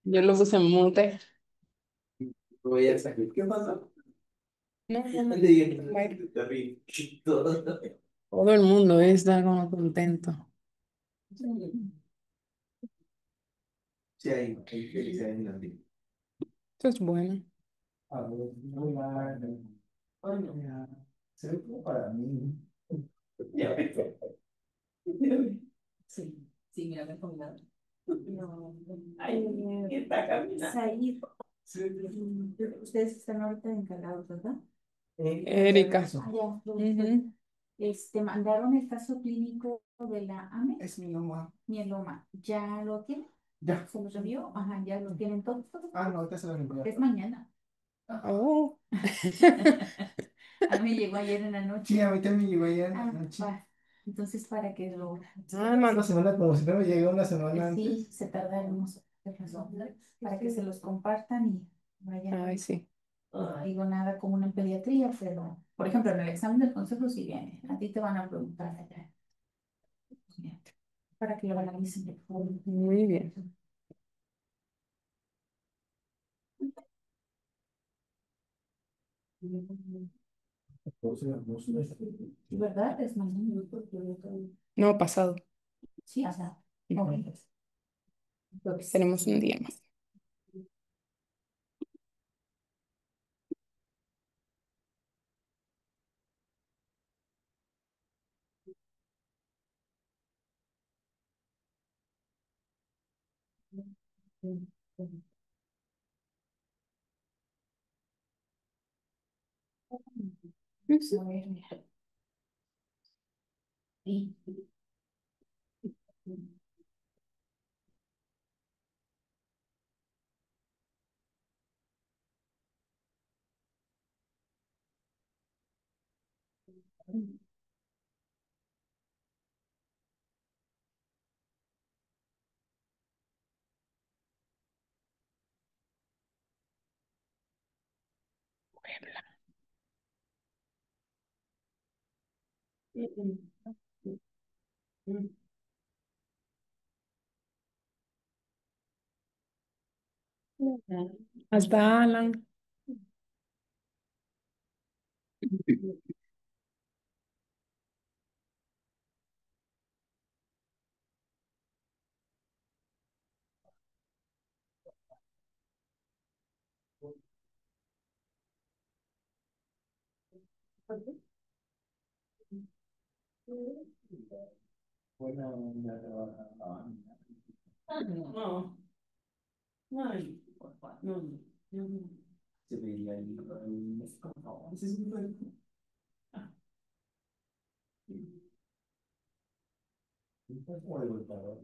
Yo lo puse en mute. Voy a salir. ¿Qué pasa? No, no, no. Le dije, Bye. terrible. Todo. Todo el mundo está como contento. Sí, hay felicidad en la vida. Eso es bueno. A ver, muy mal. Bueno, ya. Se ve como para mí. Ya ves. Sí, sí, mira, me he combinado. No, Ay, está caminando. Said, Sí. ustedes están ahorita encargados, ¿verdad? Erika. Ah, ya, Ujú. mandaron el caso clínico de la AME, Es mi mamá. mieloma. ¿Ya lo tienen? Ya. ¿Se los envió? Ajá, ya lo tienen todos. Ah, no, ahorita se lo envío. Es mañana. Oh. A mí me llegó ayer en la noche. Sí, a mí también me llegó ayer en la Ah, noche. va. Entonces, para que lo... Ah, Una semana, como si no me llegó una semana Sí, antes. se tardaron para que se los compartan y vayan. ay, sí. No digo nada como en pediatría, pero, por ejemplo, en el examen del consejo sí viene. A ti te van a preguntar allá. Bien, para que lo analicen. Por favor. Muy bien. ¿Verdad? Es mañana. No, pasado. Sí, o sea, Ujú. ok. Pues, Tenemos un día más. a ver, mira. Sí. Hasta Alan. Buena onda, no, no, no, no. Se veía ahí. Ese es un buen. Como de golpeador.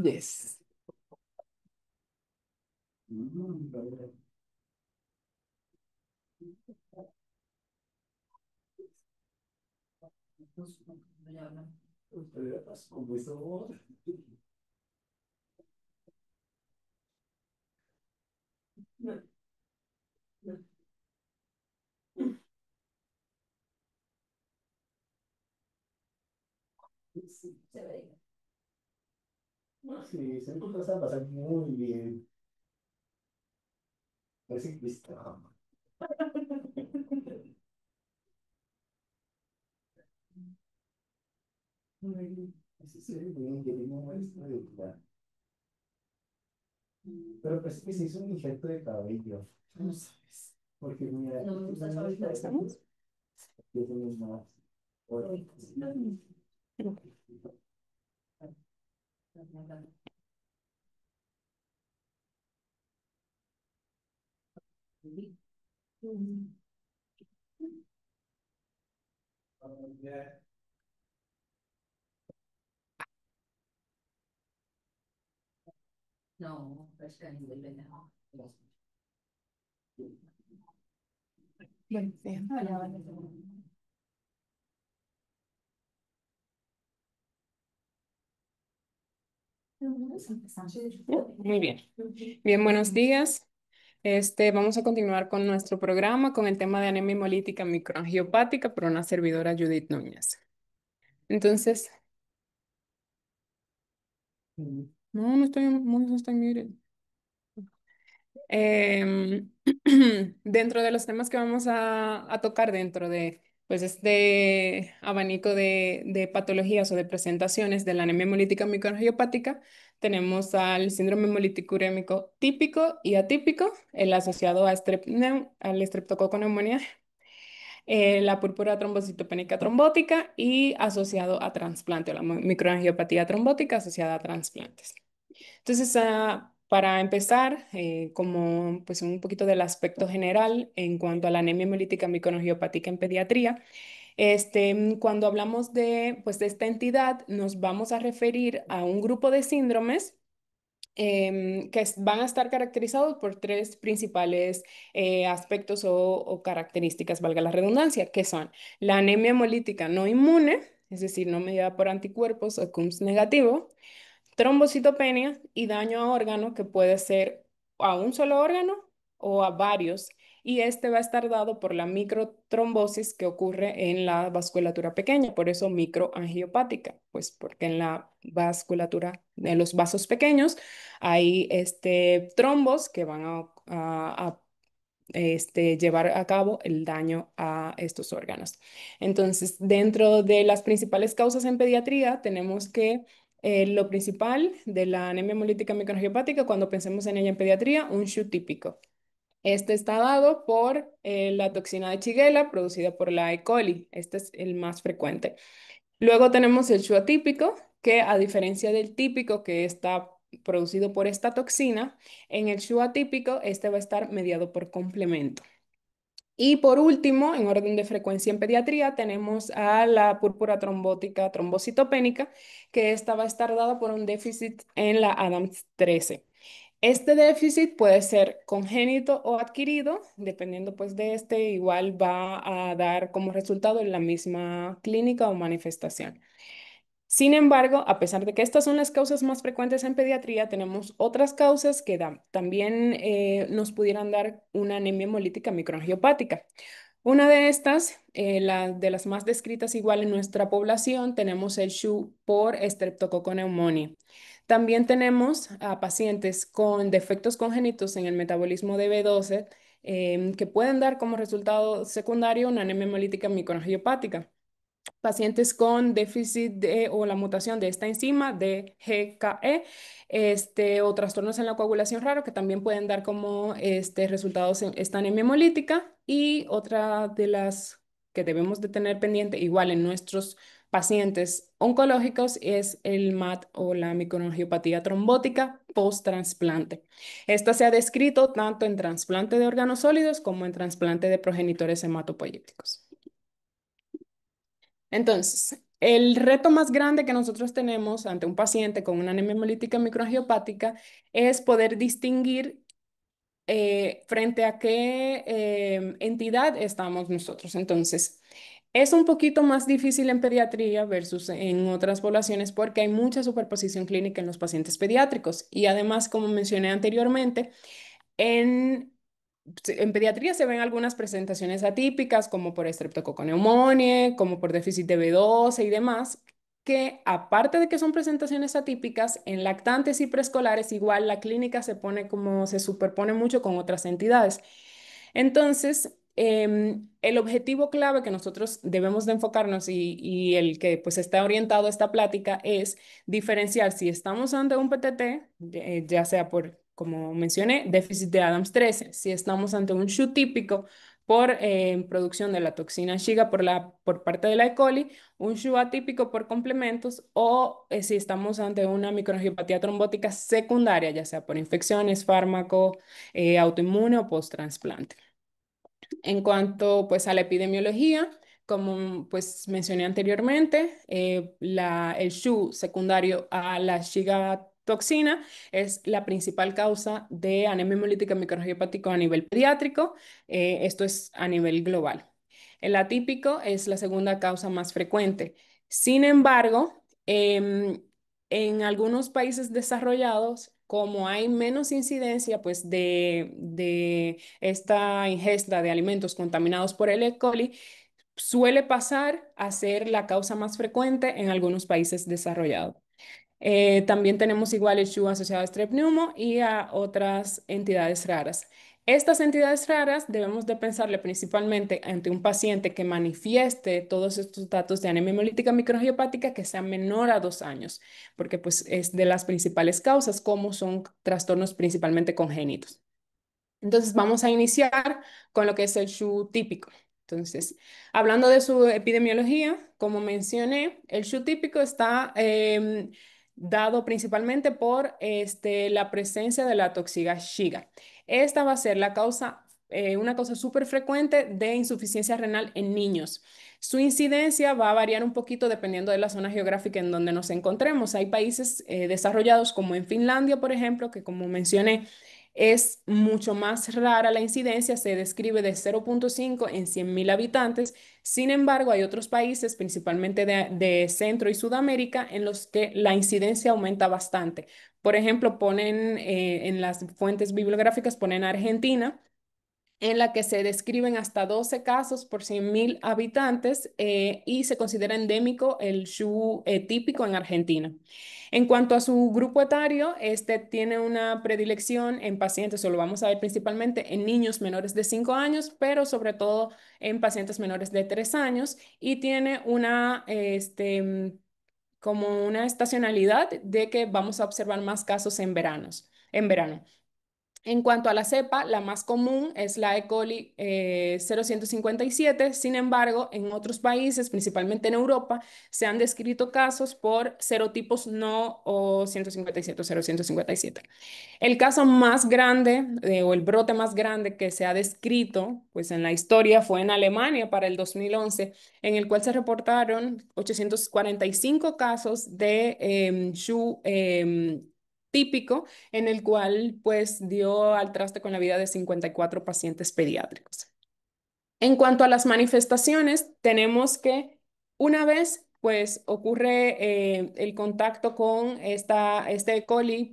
Yes. Como eso. Se ve. Sí, se me pasa a pasar muy bien. Parece que está. Ese se ve bien, que tiene una muestra de plan. Pero parece que se hizo un injerto de cabello. No sabes. Porque mira, No me gusta ahorita. ¿Estamos? yo tengo más. No, es que a nivel de no. Bueno, bien. No, ya vale. Empezamos. Muy bien. Bien, buenos días. Vamos a continuar con nuestro programa con el tema de anemia hemolítica microangiopática por una servidora Judith Núñez. Entonces, no estoy miren. Dentro de los temas que vamos a tocar dentro de pues, este abanico de patologías o de presentaciones de la anemia hemolítica microangiopática, tenemos al síndrome hemolítico urémico típico y atípico, el asociado a al estreptococo neumonía, la púrpura trombocitopénica trombótica y asociado a trasplante, o la microangiopatía trombótica asociada a trasplantes. Entonces, para empezar, como pues un poquito del aspecto general en cuanto a la anemia hemolítica microangiopática en pediatría, cuando hablamos pues, de esta entidad, nos vamos a referir a un grupo de síndromes van a estar caracterizados por tres principales aspectos o características, valga la redundancia, que son la anemia hemolítica no inmune, es decir, no mediada por anticuerpos o CUMS negativo, trombocitopenia y daño a órgano que puede ser a un solo órgano o a varios. Y este va a estar dado por la microtrombosis que ocurre en la vasculatura pequeña, por eso microangiopática, pues porque en la vasculatura de los vasos pequeños hay trombos que van a llevar a cabo el daño a estos órganos. Entonces, dentro de las principales causas en pediatría, tenemos que lo principal de la anemia hemolítica microangiopática, cuando pensemos en ella en pediatría, un SHU típico. Este está dado por la toxina de Shigella producida por la E. coli. Este es el más frecuente. Luego tenemos el SHU atípico, que a diferencia del típico que está producido por esta toxina, en el SHU atípico este va a estar mediado por complemento. Y por último, en orden de frecuencia en pediatría, tenemos a la púrpura trombótica trombocitopénica, que esta va a estar dada por un déficit en la ADAMTS 13. Este déficit puede ser congénito o adquirido, dependiendo pues de igual va a dar como resultado la misma clínica o manifestación. Sin embargo, a pesar de que estas son las causas más frecuentes en pediatría, tenemos otras causas que también nos pudieran dar una anemia hemolítica microangiopática. Una de estas, de las más descritas igual en nuestra población, tenemos el SHU por Streptococcus pneumoniae. También tenemos a pacientes con defectos congénitos en el metabolismo de B12 que pueden dar como resultado secundario una anemia hemolítica microangiopática. Pacientes con déficit o la mutación de esta enzima de GKE, o trastornos en la coagulación raro que también pueden dar como resultados en esta anemia hemolítica. Y otra de las que debemos de tener pendiente igual en nuestros pacientes oncológicos es el MAT o la microangiopatía trombótica post-trasplante. Esta se ha descrito tanto en trasplante de órganos sólidos como en trasplante de progenitores hematopoyéticos. Entonces, el reto más grande que nosotros tenemos ante un paciente con una anemia hemolítica microangiopática es poder distinguir frente a qué entidad estamos nosotros. Entonces, es un poquito más difícil en pediatría versus en otras poblaciones porque hay mucha superposición clínica en los pacientes pediátricos y además, como mencioné anteriormente, en en pediatría se ven algunas presentaciones atípicas, como por estreptococo pneumoniae, como por déficit de B12 y demás, que aparte de que son presentaciones atípicas, en lactantes y preescolares igual la clínica se superpone mucho con otras entidades. Entonces, el objetivo clave que nosotros debemos de enfocarnos y el que pues está orientado a esta plática es diferenciar si estamos ante un PTT, ya sea por, como mencioné, déficit de Adams 13, si estamos ante un SHU típico por producción de la toxina Shiga por parte de la E. coli, un SHU atípico por complementos o si estamos ante una microangiopatía trombótica secundaria, ya sea por infecciones, fármaco, autoinmune o post-trasplante. En cuanto pues a la epidemiología, como pues mencioné anteriormente, el SHU secundario a la Shiga toxina es la principal causa de anemia hemolítica microangiopática a nivel pediátrico. Esto es a nivel global. El atípico es la segunda causa más frecuente. Sin embargo, en algunos países desarrollados, como hay menos incidencia pues, de esta ingesta de alimentos contaminados por el E. coli, suele pasar a ser la causa más frecuente en algunos países desarrollados. También tenemos igual el SHU asociado a Strep pneumo y a otras entidades raras. Estas entidades raras debemos de pensarle principalmente ante un paciente que manifieste todos estos datos de anemia hemolítica microangiopática que sea menor a 2 años, porque pues es de las principales causas, como son trastornos principalmente congénitos. Entonces vamos a iniciar con lo que es el SHU típico. Entonces, hablando de su epidemiología, como mencioné, el SHU típico está dado principalmente por la presencia de la toxiga Shiga. Esta va a ser la causa, una causa súper frecuente de insuficiencia renal en niños. Su incidencia va a variar un poquito dependiendo de la zona geográfica en donde nos encontremos. Hay países desarrollados como en Finlandia, por ejemplo, que como mencioné, es mucho más rara la incidencia, se describe de 0,5 en 100.000 habitantes. Sin embargo, hay otros países, principalmente de Centro y Sudamérica, en los que la incidencia aumenta bastante. Por ejemplo, ponen en las fuentes bibliográficas, ponen Argentina, en la que se describen hasta 12 casos por 100.000 habitantes y se considera endémico el SHU típico en Argentina. En cuanto a su grupo etario, este tiene una predilección en pacientes, o lo vamos a ver principalmente en niños menores de 5 años, pero sobre todo en pacientes menores de 3 años y tiene como una estacionalidad de que vamos a observar más casos en verano. En cuanto a la cepa, la más común es la E. coli 0157. Sin embargo, en otros países, principalmente en Europa, se han descrito casos por serotipos no o 157 o 0157. El caso más grande o el brote más grande que se ha descrito pues, en la historia fue en Alemania para el 2011, en el cual se reportaron 845 casos de SHU típico, en el cual pues dio al traste con la vida de 54 pacientes pediátricos. En cuanto a las manifestaciones, tenemos que una vez pues ocurre el contacto con este E. coli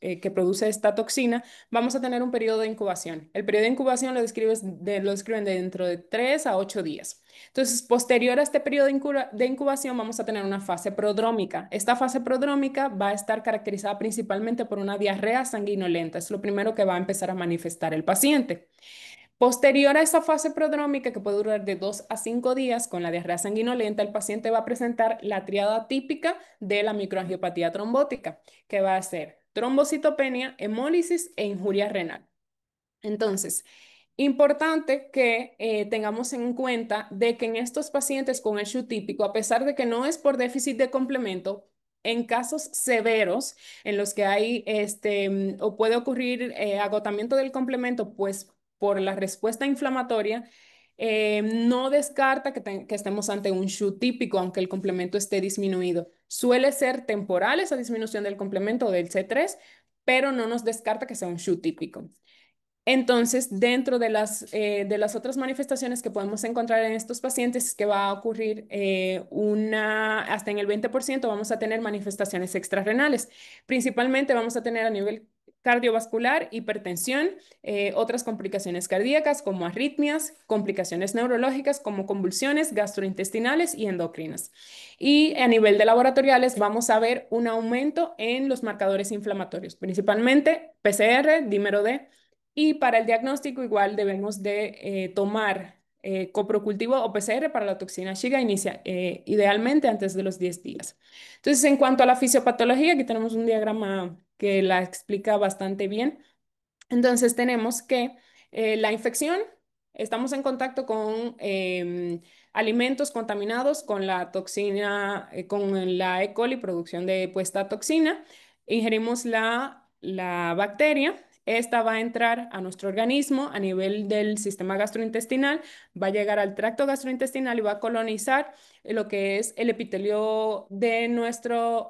que produce esta toxina, vamos a tener un periodo de incubación. El periodo de incubación lo describen dentro de 3 a 8 días. Entonces, posterior a este periodo de incubación, vamos a tener una fase prodrómica. Esta fase prodrómica va a estar caracterizada principalmente por una diarrea sanguinolenta. Es lo primero que va a empezar a manifestar el paciente. Posterior a esa fase prodrómica, que puede durar de 2 a 5 días, con la diarrea sanguinolenta, el paciente va a presentar la triada típica de la microangiopatía trombótica, que va a ser trombocitopenia, hemólisis e injuria renal. Entonces, importante que tengamos en cuenta de que en estos pacientes con el SHU típico, a pesar de que no es por déficit de complemento, en casos severos en los que hay o puede ocurrir agotamiento del complemento, pues por la respuesta inflamatoria, no descarta que estemos ante un SHU típico, aunque el complemento esté disminuido. Suele ser temporal esa disminución del complemento del C3, pero no nos descarta que sea un SHU típico. Entonces, dentro de las otras manifestaciones que podemos encontrar en estos pacientes, es que va a ocurrir hasta en el 20% vamos a tener manifestaciones extrarrenales. Principalmente vamos a tener a nivel cardiovascular, hipertensión, otras complicaciones cardíacas como arritmias, complicaciones neurológicas como convulsiones gastrointestinales y endocrinas. Y a nivel de laboratoriales vamos a ver un aumento en los marcadores inflamatorios, principalmente PCR, dímero D, y para el diagnóstico igual debemos de tomar coprocultivo o PCR para la toxina Shiga idealmente antes de los 10 días. Entonces, en cuanto a la fisiopatología, aquí tenemos un diagrama que la explica bastante bien. Entonces tenemos que la infección, estamos en contacto con alimentos contaminados con la toxina, con la E. coli, producción de pues, esta toxina, ingerimos la bacteria. Esta va a entrar a nuestro organismo a nivel del sistema gastrointestinal, va a llegar al tracto gastrointestinal y va a colonizar lo que es el epitelio de nuestro,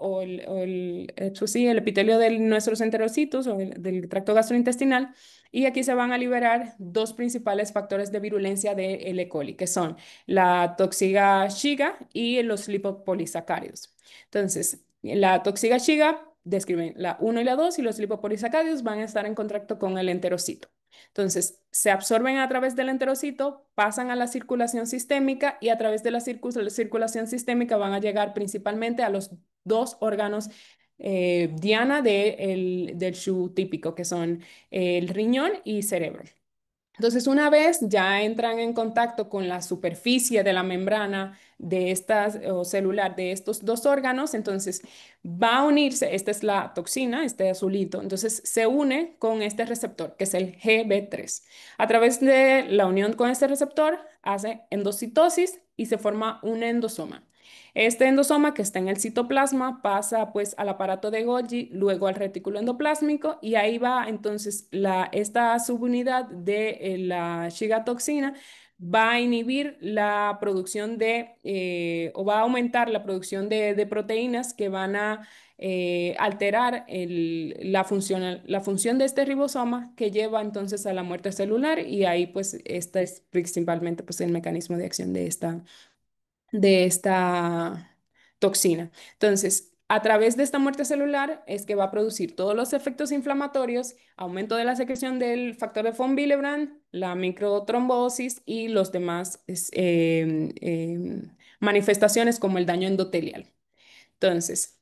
sí, el epitelio de nuestros enterocitos o del tracto gastrointestinal. Y aquí se van a liberar dos principales factores de virulencia de E. coli, que son la toxiga Shiga y los lipopolisacáridos. Entonces, La toxiga Shiga describen la uno y la 2 y los lipopolisacáridos van a estar en contacto con el enterocito. Entonces, se absorben a través del enterocito, pasan a la circulación sistémica y a través de la circulación sistémica van a llegar principalmente a los dos órganos diana del Shu típico, que son el riñón y cerebro. Entonces, una vez ya entran en contacto con la superficie de la membrana de estas, o celular de estos dos órganos, entonces va a unirse, esta es la toxina, este azulito, entonces se une con este receptor, que es el GB3. A través de la unión con este receptor, hace endocitosis y se forma un endosoma. Este endosoma que está en el citoplasma pasa pues al aparato de Golgi, luego al retículo endoplásmico y ahí va entonces esta subunidad de la Shiga toxina va a inhibir la producción o va a aumentar la producción de proteínas que van a alterar la función de este ribosoma que lleva entonces a la muerte celular y ahí pues este es principalmente pues el mecanismo de acción de esta toxina. Entonces, a través de esta muerte celular es que va a producir todos los efectos inflamatorios, aumento de la secreción del factor de von Willebrand, la microtrombosis y los demás manifestaciones como el daño endotelial. Entonces,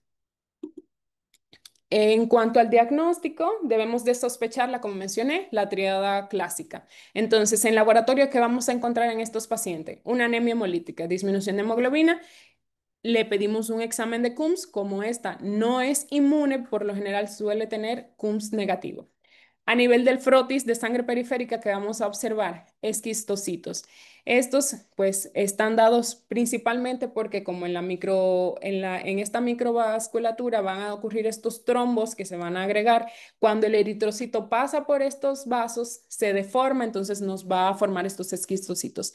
en cuanto al diagnóstico, debemos de sospecharla, como mencioné, la triada clásica. Entonces, en laboratorio, ¿qué vamos a encontrar en estos pacientes? Una anemia hemolítica, disminución de hemoglobina, le pedimos un examen de Coombs, como esta no es inmune, por lo general suele tener Coombs negativo. A nivel del frotis de sangre periférica que vamos a observar, esquistocitos. Estos pues están dados principalmente porque como en esta microvasculatura van a ocurrir estos trombos que se van a agregar, cuando el eritrocito pasa por estos vasos, se deforma, entonces nos va a formar estos esquistocitos.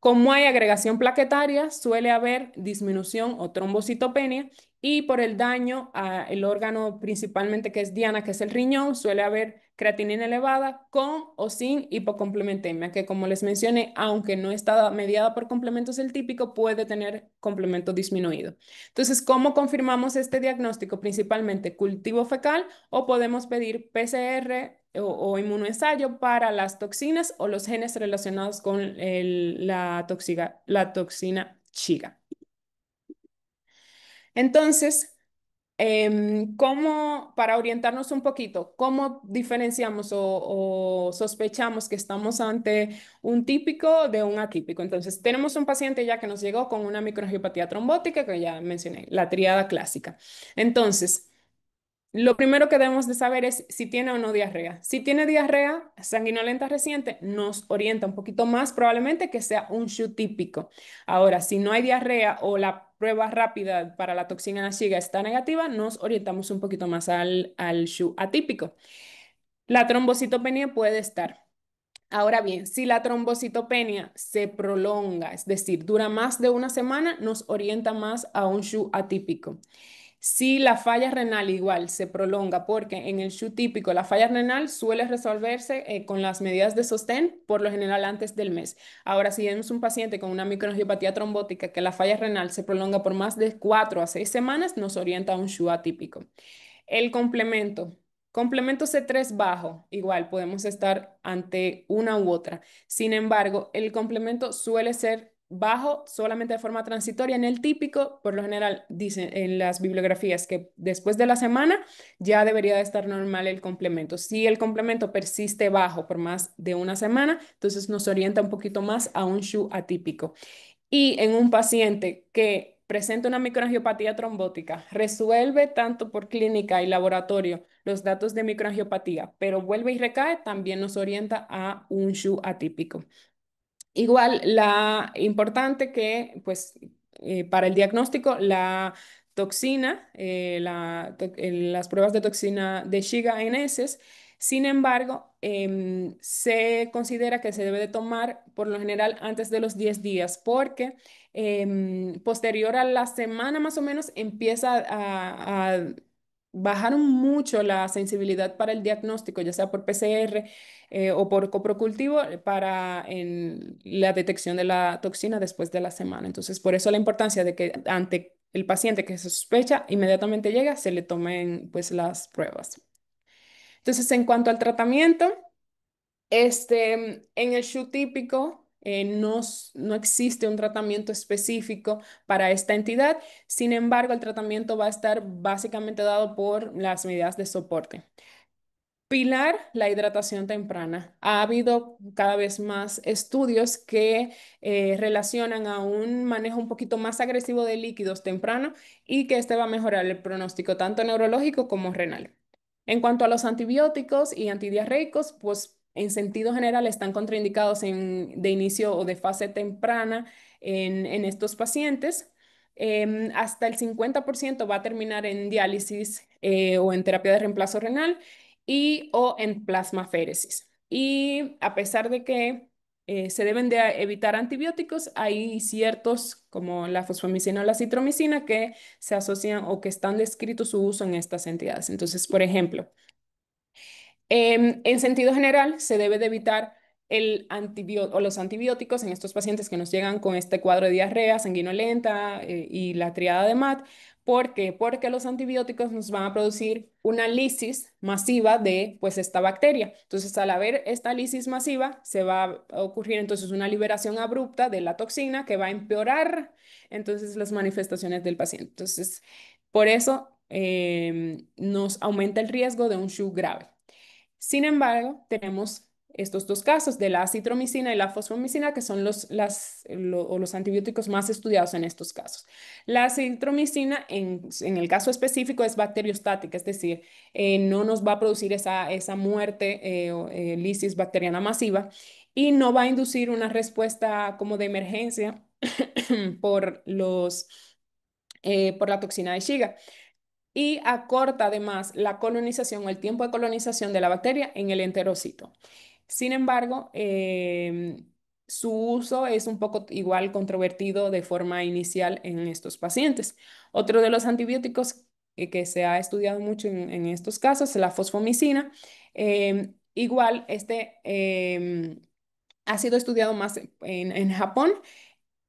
Como hay agregación plaquetaria, suele haber disminución o trombocitopenia y por el daño al órgano principalmente que es diana, que es el riñón, suele haber creatinina elevada con o sin hipocomplementemia, que como les mencioné, aunque no está mediada por complementos el típico, puede tener complemento disminuido. Entonces, ¿cómo confirmamos este diagnóstico? Principalmente cultivo fecal o podemos pedir PCR o inmunoensayo para las toxinas o los genes relacionados con la toxina Shiga. Entonces, para orientarnos un poquito, ¿cómo diferenciamos o sospechamos que estamos ante un típico de un atípico? Entonces, tenemos un paciente ya que nos llegó con una microangiopatía trombótica, que ya mencioné, la tríada clásica. Entonces, lo primero que debemos de saber es si tiene o no diarrea. Si tiene diarrea sanguinolenta reciente, nos orienta un poquito más probablemente que sea un SHU típico. Ahora, si no hay diarrea o la prueba rápida para la toxina Shiga está negativa, nos orientamos un poquito más al SHU atípico. La trombocitopenia puede estar. Ahora bien, si la trombocitopenia se prolonga, es decir, dura más de una semana, nos orienta más a un SHU atípico. Si la falla renal igual se prolonga, porque en el SHU típico la falla renal suele resolverse con las medidas de sostén, por lo general antes del mes. Ahora, si tenemos un paciente con una microangiopatía trombótica que la falla renal se prolonga por más de 4 a 6 semanas, nos orienta a un SHU atípico. El complemento. Complemento C3 bajo, igual podemos estar ante una u otra. Sin embargo, el complemento suele ser bajo solamente de forma transitoria. En el típico, por lo general, dicen en las bibliografías que después de la semana ya debería de estar normal el complemento. Si el complemento persiste bajo por más de una semana, entonces nos orienta un poquito más a un SHU atípico. Y en un paciente que presenta una microangiopatía trombótica, resuelve tanto por clínica y laboratorio los datos de microangiopatía, pero vuelve y recae, también nos orienta a un SHU atípico. Igual, la importante que, pues, para el diagnóstico, la toxina, las pruebas de toxina de Shiga en heces, sin embargo, se considera que se debe de tomar por lo general antes de los 10 días, porque posterior a la semana más o menos empieza a bajar mucho la sensibilidad para el diagnóstico, ya sea por PCR o por coprocultivo para la detección de la toxina después de la semana. Entonces, por eso la importancia de que ante el paciente que se sospecha inmediatamente llega, se le tomen pues las pruebas. Entonces, en cuanto al tratamiento, en el SHU típico no existe un tratamiento específico para esta entidad. Sin embargo, el tratamiento va a estar básicamente dado por las medidas de soporte. Pilar, la hidratación temprana. Ha habido cada vez más estudios que relacionan a un manejo un poquito más agresivo de líquidos temprano y que este va a mejorar el pronóstico tanto neurológico como renal. En cuanto a los antibióticos y antidiarreicos, pues en sentido general están contraindicados de inicio o de fase temprana en estos pacientes. Hasta el 50% va a terminar en diálisis o en terapia de reemplazo renal y o en plasmaféresis. Y a pesar de que se deben de evitar antibióticos, hay ciertos como la fosfomicina o la citromicina que se asocian o que están descritos su uso en estas entidades. Entonces, por ejemplo, en sentido general, se debe de evitar o los antibióticos en estos pacientes que nos llegan con este cuadro de diarrea sanguinolenta y la triada de MAT. ¿Por qué? Porque los antibióticos nos van a producir una lisis masiva de pues, esta bacteria. Entonces, al haber esta lisis masiva, se va a ocurrir entonces una liberación abrupta de la toxina que va a empeorar entonces las manifestaciones del paciente. Entonces, por eso nos aumenta el riesgo de un SHU grave. Sin embargo, tenemos estos dos casos de la acitromicina y la fosfomicina, que son los antibióticos más estudiados en estos casos. La acitromicina, en el caso específico, es bacteriostática, es decir, no nos va a producir esa muerte lisis bacteriana masiva y no va a inducir una respuesta como de emergencia por por la toxina de Shiga y acorta además la colonización o el tiempo de colonización de la bacteria en el enterocito. Sin embargo, su uso es un poco igual controvertido de forma inicial en estos pacientes. Otro de los antibióticos que se ha estudiado mucho en estos casos es la fosfomicina. Igual, ha sido estudiado más en Japón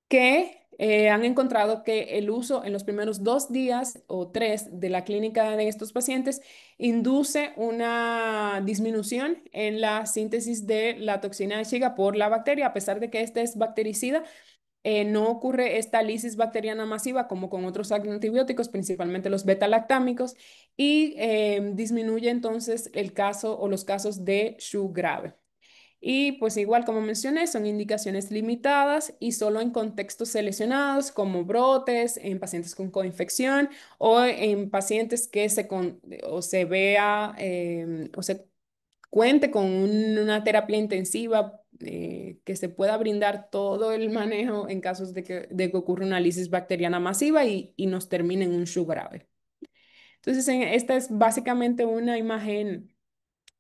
que han encontrado que el uso en los primeros 2 días o 3 de la clínica de estos pacientes induce una disminución en la síntesis de la toxina de Shiga por la bacteria, a pesar de que este es bactericida. No ocurre esta lisis bacteriana masiva como con otros antibióticos, principalmente los beta-lactámicos, y disminuye entonces el caso o los casos de SHU grave. Y pues igual como mencioné, son indicaciones limitadas y solo en contextos seleccionados como brotes, en pacientes con coinfección o en pacientes que o se vea o se cuente con una terapia intensiva que se pueda brindar todo el manejo en casos de que ocurra una lisis bacteriana masiva y nos termine en un SHU grave. Entonces, esta es básicamente una imagen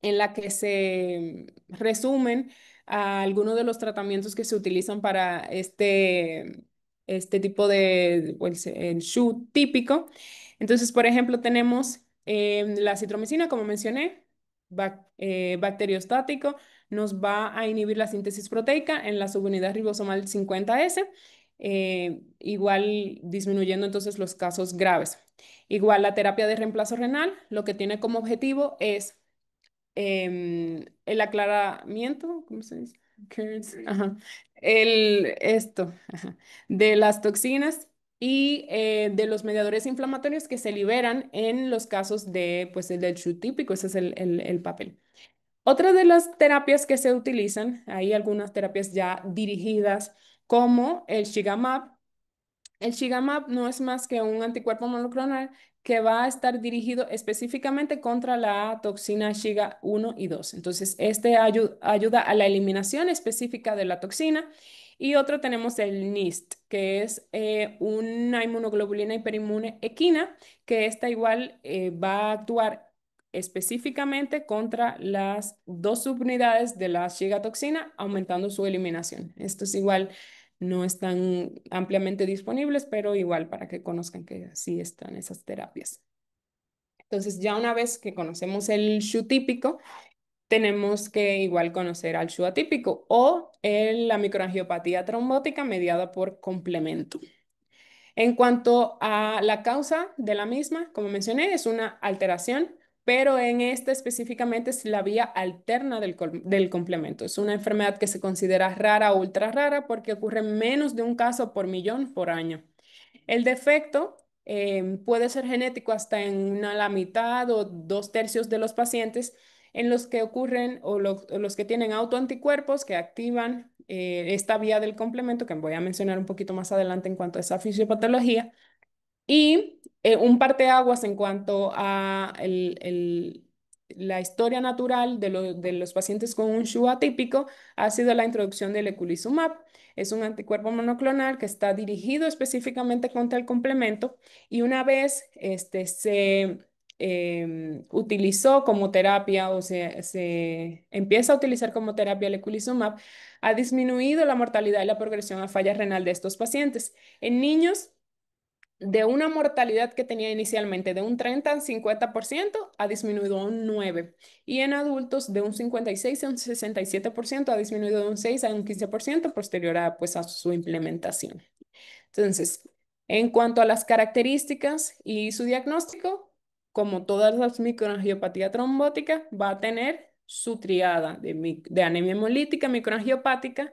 en la que se resumen algunos de los tratamientos que se utilizan para este tipo de, pues, el SHU típico. Entonces, por ejemplo, tenemos la citromicina, como mencioné, bacteriostático, nos va a inhibir la síntesis proteica en la subunidad ribosomal 50S, igual disminuyendo entonces los casos graves. Igual la terapia de reemplazo renal, lo que tiene como objetivo es el aclaramiento, ¿cómo se dice? Ajá. Ajá, de las toxinas y de los mediadores inflamatorios que se liberan en los casos de, pues, el del SHU típico, ese es el papel. Otra de las terapias que se utilizan, hay algunas terapias ya dirigidas como el Shigamab. El Shigamab no es más que un anticuerpo monoclonal que va a estar dirigido específicamente contra la toxina Shiga 1 y 2. Entonces, este ayuda a la eliminación específica de la toxina. Y otro tenemos el NIST, que es una inmunoglobulina hiperinmune equina, que esta igual va a actuar específicamente contra las dos subunidades de la Shiga toxina, aumentando su eliminación. Esto es igual no están ampliamente disponibles, pero igual para que conozcan que sí están esas terapias. Entonces, ya una vez que conocemos el SHU típico, tenemos que igual conocer al SHU atípico o la microangiopatía trombótica mediada por complemento. En cuanto a la causa de la misma, como mencioné, es una alteración, pero en esta específicamente es la vía alterna del complemento. Es una enfermedad que se considera rara o ultra rara porque ocurre menos de un caso por millón por año. El defecto puede ser genético hasta en la mitad o dos tercios de los pacientes en los que ocurren o los que tienen autoanticuerpos que activan esta vía del complemento, que voy a mencionar un poquito más adelante en cuanto a esa fisiopatología. Y un parteaguas en cuanto a la historia natural de los pacientes con un SHU atípico ha sido la introducción del eculizumab. Es un anticuerpo monoclonal que está dirigido específicamente contra el complemento y una vez se utilizó como terapia o se empieza a utilizar como terapia el eculizumab, ha disminuido la mortalidad y la progresión a falla renal de estos pacientes. En niños, de una mortalidad que tenía inicialmente de un 30 al 50% ha disminuido a un 9%. Y en adultos de un 56 a un 67% ha disminuido de un 6 a un 15% posterior a, pues, a su implementación. Entonces, en cuanto a las características y su diagnóstico, como todas las microangiopatía trombótica, va a tener su triada de anemia hemolítica, microangiopática,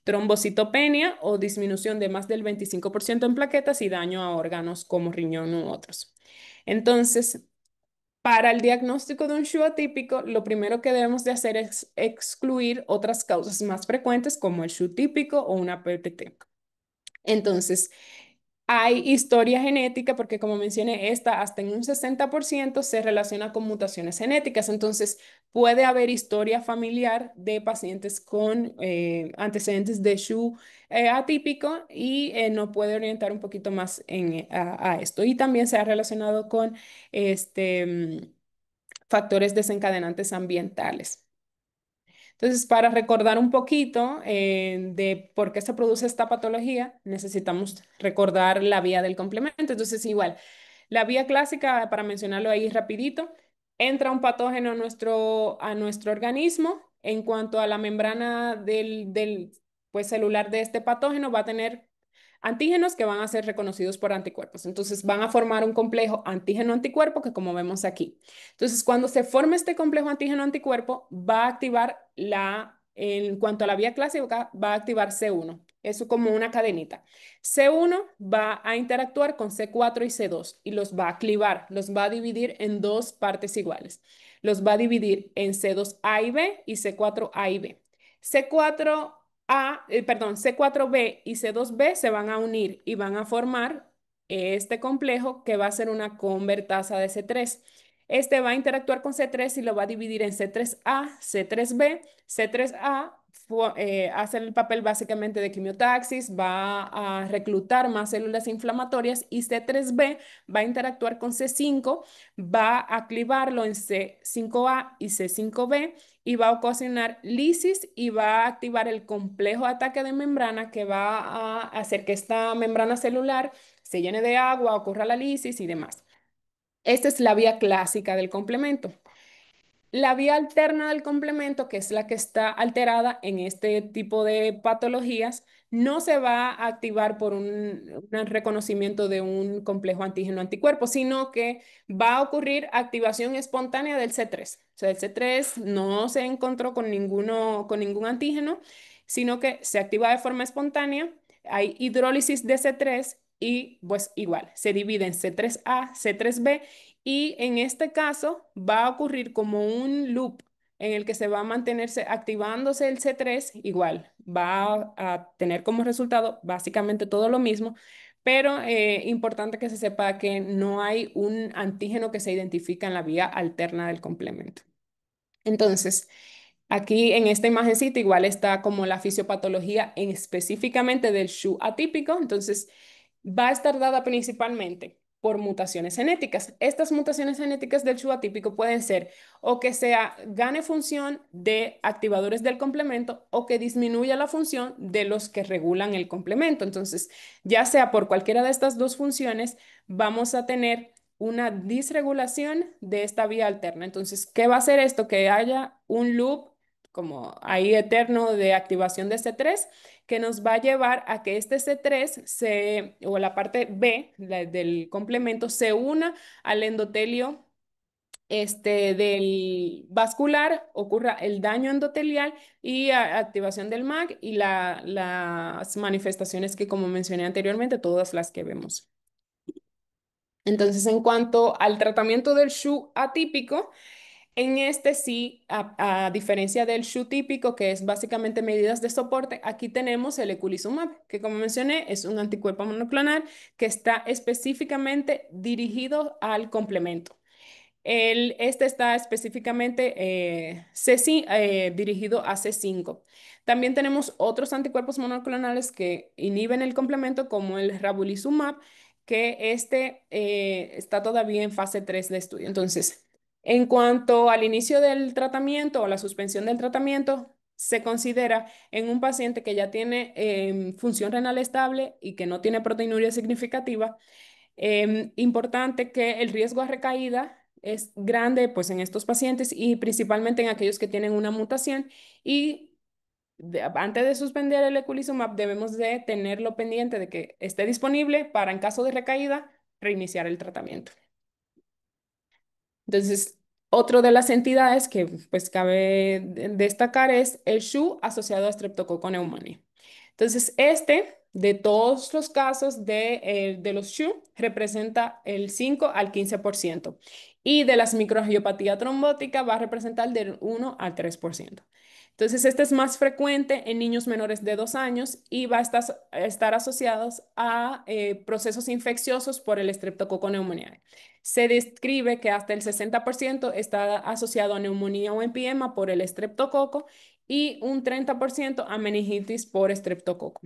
trombocitopenia o disminución de más del 25% en plaquetas y daño a órganos como riñón u otros. Entonces, para el diagnóstico de un SHU atípico, lo primero que debemos de hacer es excluir otras causas más frecuentes como el SHU típico o una PPT. Entonces, hay historia genética porque, como mencioné, esta hasta en un 60% se relaciona con mutaciones genéticas. Entonces, puede haber historia familiar de pacientes con antecedentes de SHU atípico y nos puede orientar un poquito más a esto. Y también se ha relacionado con factores desencadenantes ambientales. Entonces, para recordar un poquito de por qué se produce esta patología, necesitamos recordar la vía del complemento. Entonces, igual, la vía clásica, para mencionarlo ahí rapidito, entra un patógeno a nuestro organismo. En cuanto a la membrana pues, celular de este patógeno, va a tener antígenos que van a ser reconocidos por anticuerpos. Entonces, van a formar un complejo antígeno-anticuerpo que como vemos aquí. Entonces, cuando se forme este complejo antígeno-anticuerpo, va a activar en cuanto a la vía clásica, va a activar C1. Eso como una cadenita. C1 va a interactuar con C4 y C2 y los va a clivar, los va a dividir en dos partes iguales. Los va a dividir en C2A y B y C4A y B. C4B y C2B se van a unir y van a formar este complejo que va a ser una convertasa de C3. Este va a interactuar con C3 y lo va a dividir en C3A, C3B. C3A hace el papel básicamente de quimiotaxis, va a reclutar más células inflamatorias y C3B va a interactuar con C5, va a clivarlo en C5A y C5B y va a ocasionar lisis y va a activar el complejo de ataque de membrana que va a hacer que esta membrana celular se llene de agua, ocurra la lisis y demás. Esta es la vía clásica del complemento. La vía alterna del complemento, que es la que está alterada en este tipo de patologías, no se va a activar por un reconocimiento de un complejo antígeno-anticuerpo, sino que va a ocurrir activación espontánea del C3. O sea, el C3 no se encontró con ningún antígeno, sino que se activa de forma espontánea. Hay hidrólisis de C3 y pues igual, se divide en C3A, C3B y en este caso va a ocurrir como un loop en el que se va a mantenerse activándose el C3, igual, va a tener como resultado básicamente todo lo mismo, pero importante que se sepa que no hay un antígeno que se identifica en la vía alterna del complemento. Entonces, aquí en esta imagencita igual está como la fisiopatología en específicamente del SHU atípico. Entonces, va a estar dada principalmente por mutaciones genéticas. Estas mutaciones genéticas del SHU atípico pueden ser o que sea gane función de activadores del complemento o que disminuya la función de los que regulan el complemento. Entonces, ya sea por cualquiera de estas dos funciones, vamos a tener una disregulación de esta vía alterna. Entonces, ¿qué va a hacer esto? Que haya un loop como ahí eterno de activación de C3, que nos va a llevar a que este C3 o la parte B del complemento se una al endotelio del vascular, ocurra el daño endotelial y activación del MAC y las manifestaciones que, como mencioné anteriormente, todas las que vemos. Entonces, en cuanto al tratamiento del SHU atípico, en este sí, a diferencia del SHU típico, que es básicamente medidas de soporte, aquí tenemos el eculizumab, que como mencioné es un anticuerpo monoclonal que está específicamente dirigido al complemento. Este está específicamente dirigido a C5. También tenemos otros anticuerpos monoclonales que inhiben el complemento, como el ravulizumab, que está todavía en fase 3 de estudio. Entonces, en cuanto al inicio del tratamiento o la suspensión del tratamiento, se considera en un paciente que ya tiene función renal estable y que no tiene proteinuria significativa. Importante que el riesgo a recaída es grande pues en estos pacientes y principalmente en aquellos que tienen una mutación y antes de suspender el eculizumab debemos de tenerlo pendiente de que esté disponible para en caso de recaída reiniciar el tratamiento. Entonces, otro de las entidades que pues cabe destacar es el SHU asociado a Streptococcus pneumoniae. Entonces, de todos los casos de los SHU, representa el 5 al 15%. Y de las microangiopatía trombótica va a representar del 1 al 3%. Entonces, este es más frecuente en niños menores de 2 años y va a estar asociados a procesos infecciosos por el Streptococcus pneumoniae. Se describe que hasta el 60% está asociado a neumonía o empiema por el estreptococo y un 30% a meningitis por estreptococo.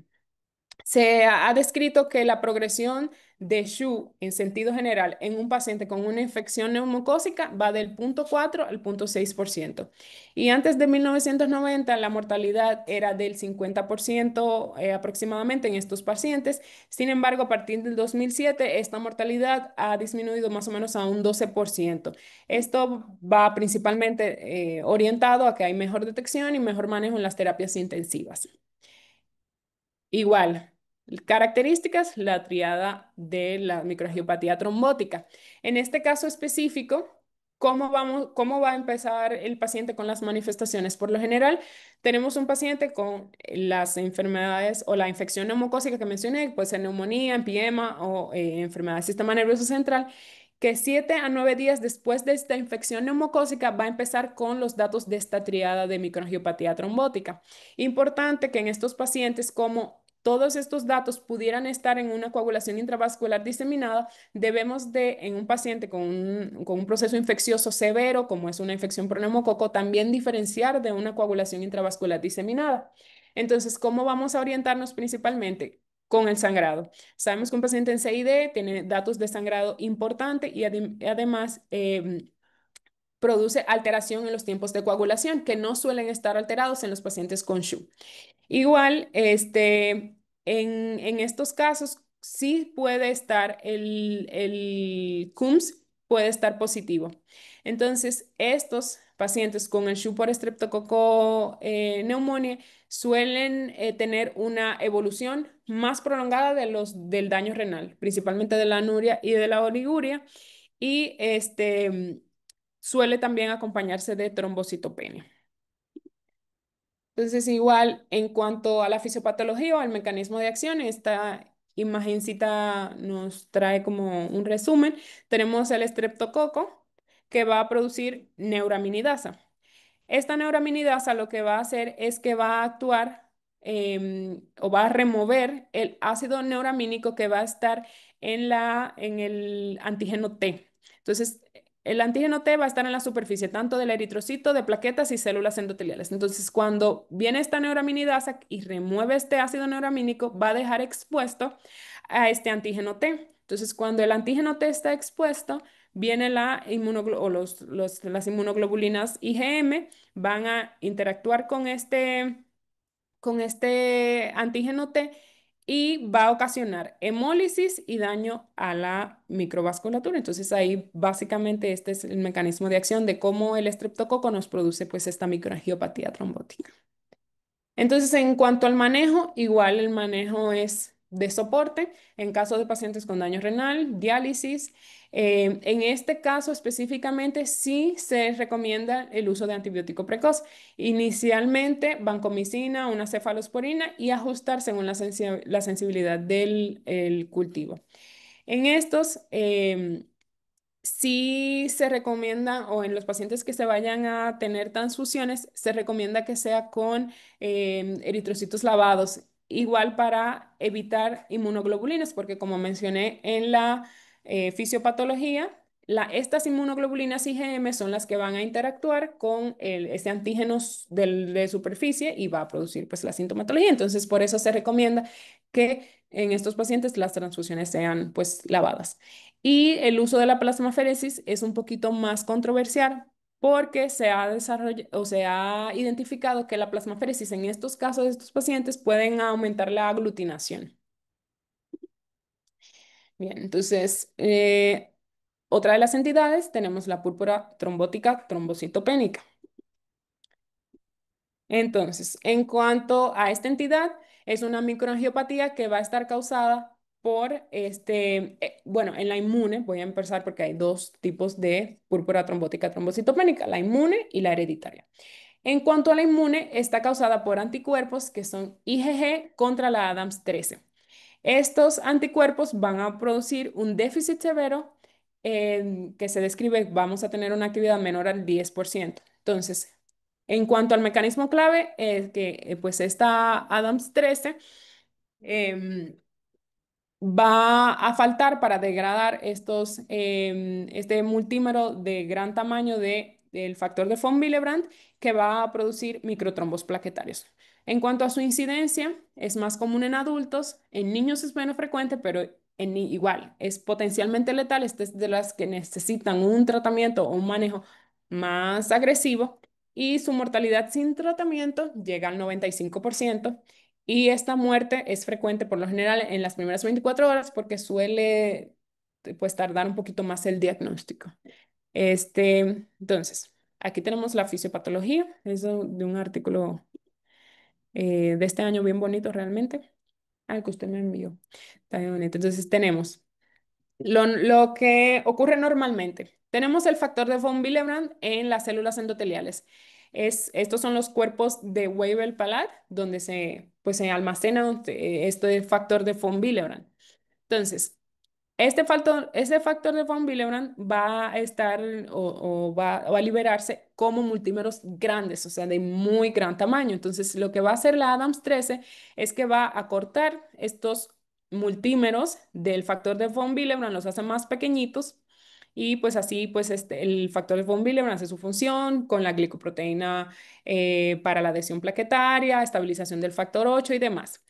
Se ha descrito que la progresión de SHU en sentido general en un paciente con una infección neumocócica va del 0,4 al 0,6%. Y antes de 1990 la mortalidad era del 50% aproximadamente en estos pacientes. Sin embargo, a partir del 2007 esta mortalidad ha disminuido más o menos a un 12%. Esto va principalmente orientado a que hay mejor detección y mejor manejo en las terapias intensivas. Igual, características, la triada de la microangiopatía trombótica. En este caso específico, ¿cómo va a empezar el paciente con las manifestaciones? Por lo general, tenemos un paciente con las enfermedades o la infección neumocócica que mencioné, puede ser neumonía, empiema o enfermedad del sistema nervioso central, que 7 a 9 días después de esta infección neumocócica va a empezar con los datos de esta triada de microangiopatía trombótica. Importante que en estos pacientes, como todos estos datos pudieran estar en una coagulación intravascular diseminada, debemos en un paciente con un proceso infeccioso severo, como es una infección por neumococo, también diferenciar de una coagulación intravascular diseminada. Entonces, ¿cómo vamos a orientarnos principalmente? Con el sangrado. Sabemos que un paciente en CID tiene datos de sangrado importante y además produce alteración en los tiempos de coagulación que no suelen estar alterados en los pacientes con SHU. Igual, en estos casos sí puede estar el CUMS, puede estar positivo. Entonces, estos pacientes con el SHU por estreptococo neumonía suelen tener una evolución más prolongada del daño renal, principalmente de la anuria y de la oliguria, y suele también acompañarse de trombocitopenia. Entonces, igual, en cuanto a la fisiopatología o al mecanismo de acción, esta imagencita nos trae como un resumen. Tenemos el estreptococo que va a producir neuraminidasa. Esta neuraminidasa lo que va a hacer es que va a actuar o va a remover el ácido neuramínico que va a estar en el antígeno T. Entonces, el antígeno T va a estar en la superficie tanto del eritrocito, de plaquetas y células endoteliales. Entonces, cuando viene esta neuraminidasa y remueve este ácido neuramínico, va a dejar expuesto a este antígeno T. Entonces, cuando el antígeno T está expuesto, viene las inmunoglobulinas IgM, van a interactuar con este antígeno T y va a ocasionar hemólisis y daño a la microvasculatura. Entonces ahí básicamente este es el mecanismo de acción de cómo el estreptococo nos produce pues esta microangiopatía trombótica. Entonces, en cuanto al manejo, igual el manejo es de soporte en caso de pacientes con daño renal, diálisis. En este caso específicamente sí se recomienda el uso de antibiótico precoz. Inicialmente vancomicina, una cefalosporina y ajustar según la sensibilidad del el cultivo. En estos, sí se recomienda, o en los pacientes que se vayan a tener transfusiones, se recomienda que sea con eritrocitos lavados, igual para evitar inmunoglobulinas, porque como mencioné en la fisiopatología, estas inmunoglobulinas IgM son las que van a interactuar con este antígeno de superficie y va a producir pues la sintomatología. Entonces, por eso se recomienda que en estos pacientes las transfusiones sean pues lavadas. Y el uso de la plasmaferesis es un poquito más controversial porque se ha desarrollado o se ha identificado que la plasmaferesis en estos casos de estos pacientes pueden aumentar la aglutinación. Bien, entonces, otra de las entidades tenemos la púrpura trombótica trombocitopénica. Entonces, en cuanto a esta entidad, es una microangiopatía que va a estar causada por bueno, en la inmune, voy a empezar porque hay dos tipos de púrpura trombótica trombocitopénica, la inmune y la hereditaria. En cuanto a la inmune, está causada por anticuerpos que son IgG contra la Adams 13. Estos anticuerpos van a producir un déficit severo que se describe, vamos a tener una actividad menor al 10%. Entonces, en cuanto al mecanismo clave, es que pues esta Adams 13 em, va a faltar para degradar este multímero de gran tamaño del factor de von Willebrand que va a producir microtrombos plaquetarios. En cuanto a su incidencia, es más común en adultos, en niños es menos frecuente, pero igual es potencialmente letal. Este es de las que necesitan un tratamiento o un manejo más agresivo y su mortalidad sin tratamiento llega al 95%. Y esta muerte es frecuente por lo general en las primeras 24 horas porque suele pues tardar un poquito más el diagnóstico. Entonces, aquí tenemos la fisiopatología, es de un artículo de este año bien bonito realmente, al que usted me envió. Está bien bonito. Entonces tenemos lo que ocurre normalmente. Tenemos el factor de von Willebrand en las células endoteliales. Estos son los cuerpos de Weibel-Palade, donde pues, se almacena este factor de von Willebrand. Entonces, ese factor de von Willebrand va a estar o va a liberarse como multímeros grandes, o sea, de muy gran tamaño. Entonces, lo que va a hacer la Adams 13 es que va a cortar estos multímeros del factor de von Willebrand, los hace más pequeñitos y pues así, pues el factor de von Willebrand hace su función con la glicoproteína para la adhesión plaquetaria, estabilización del factor 8 y demás.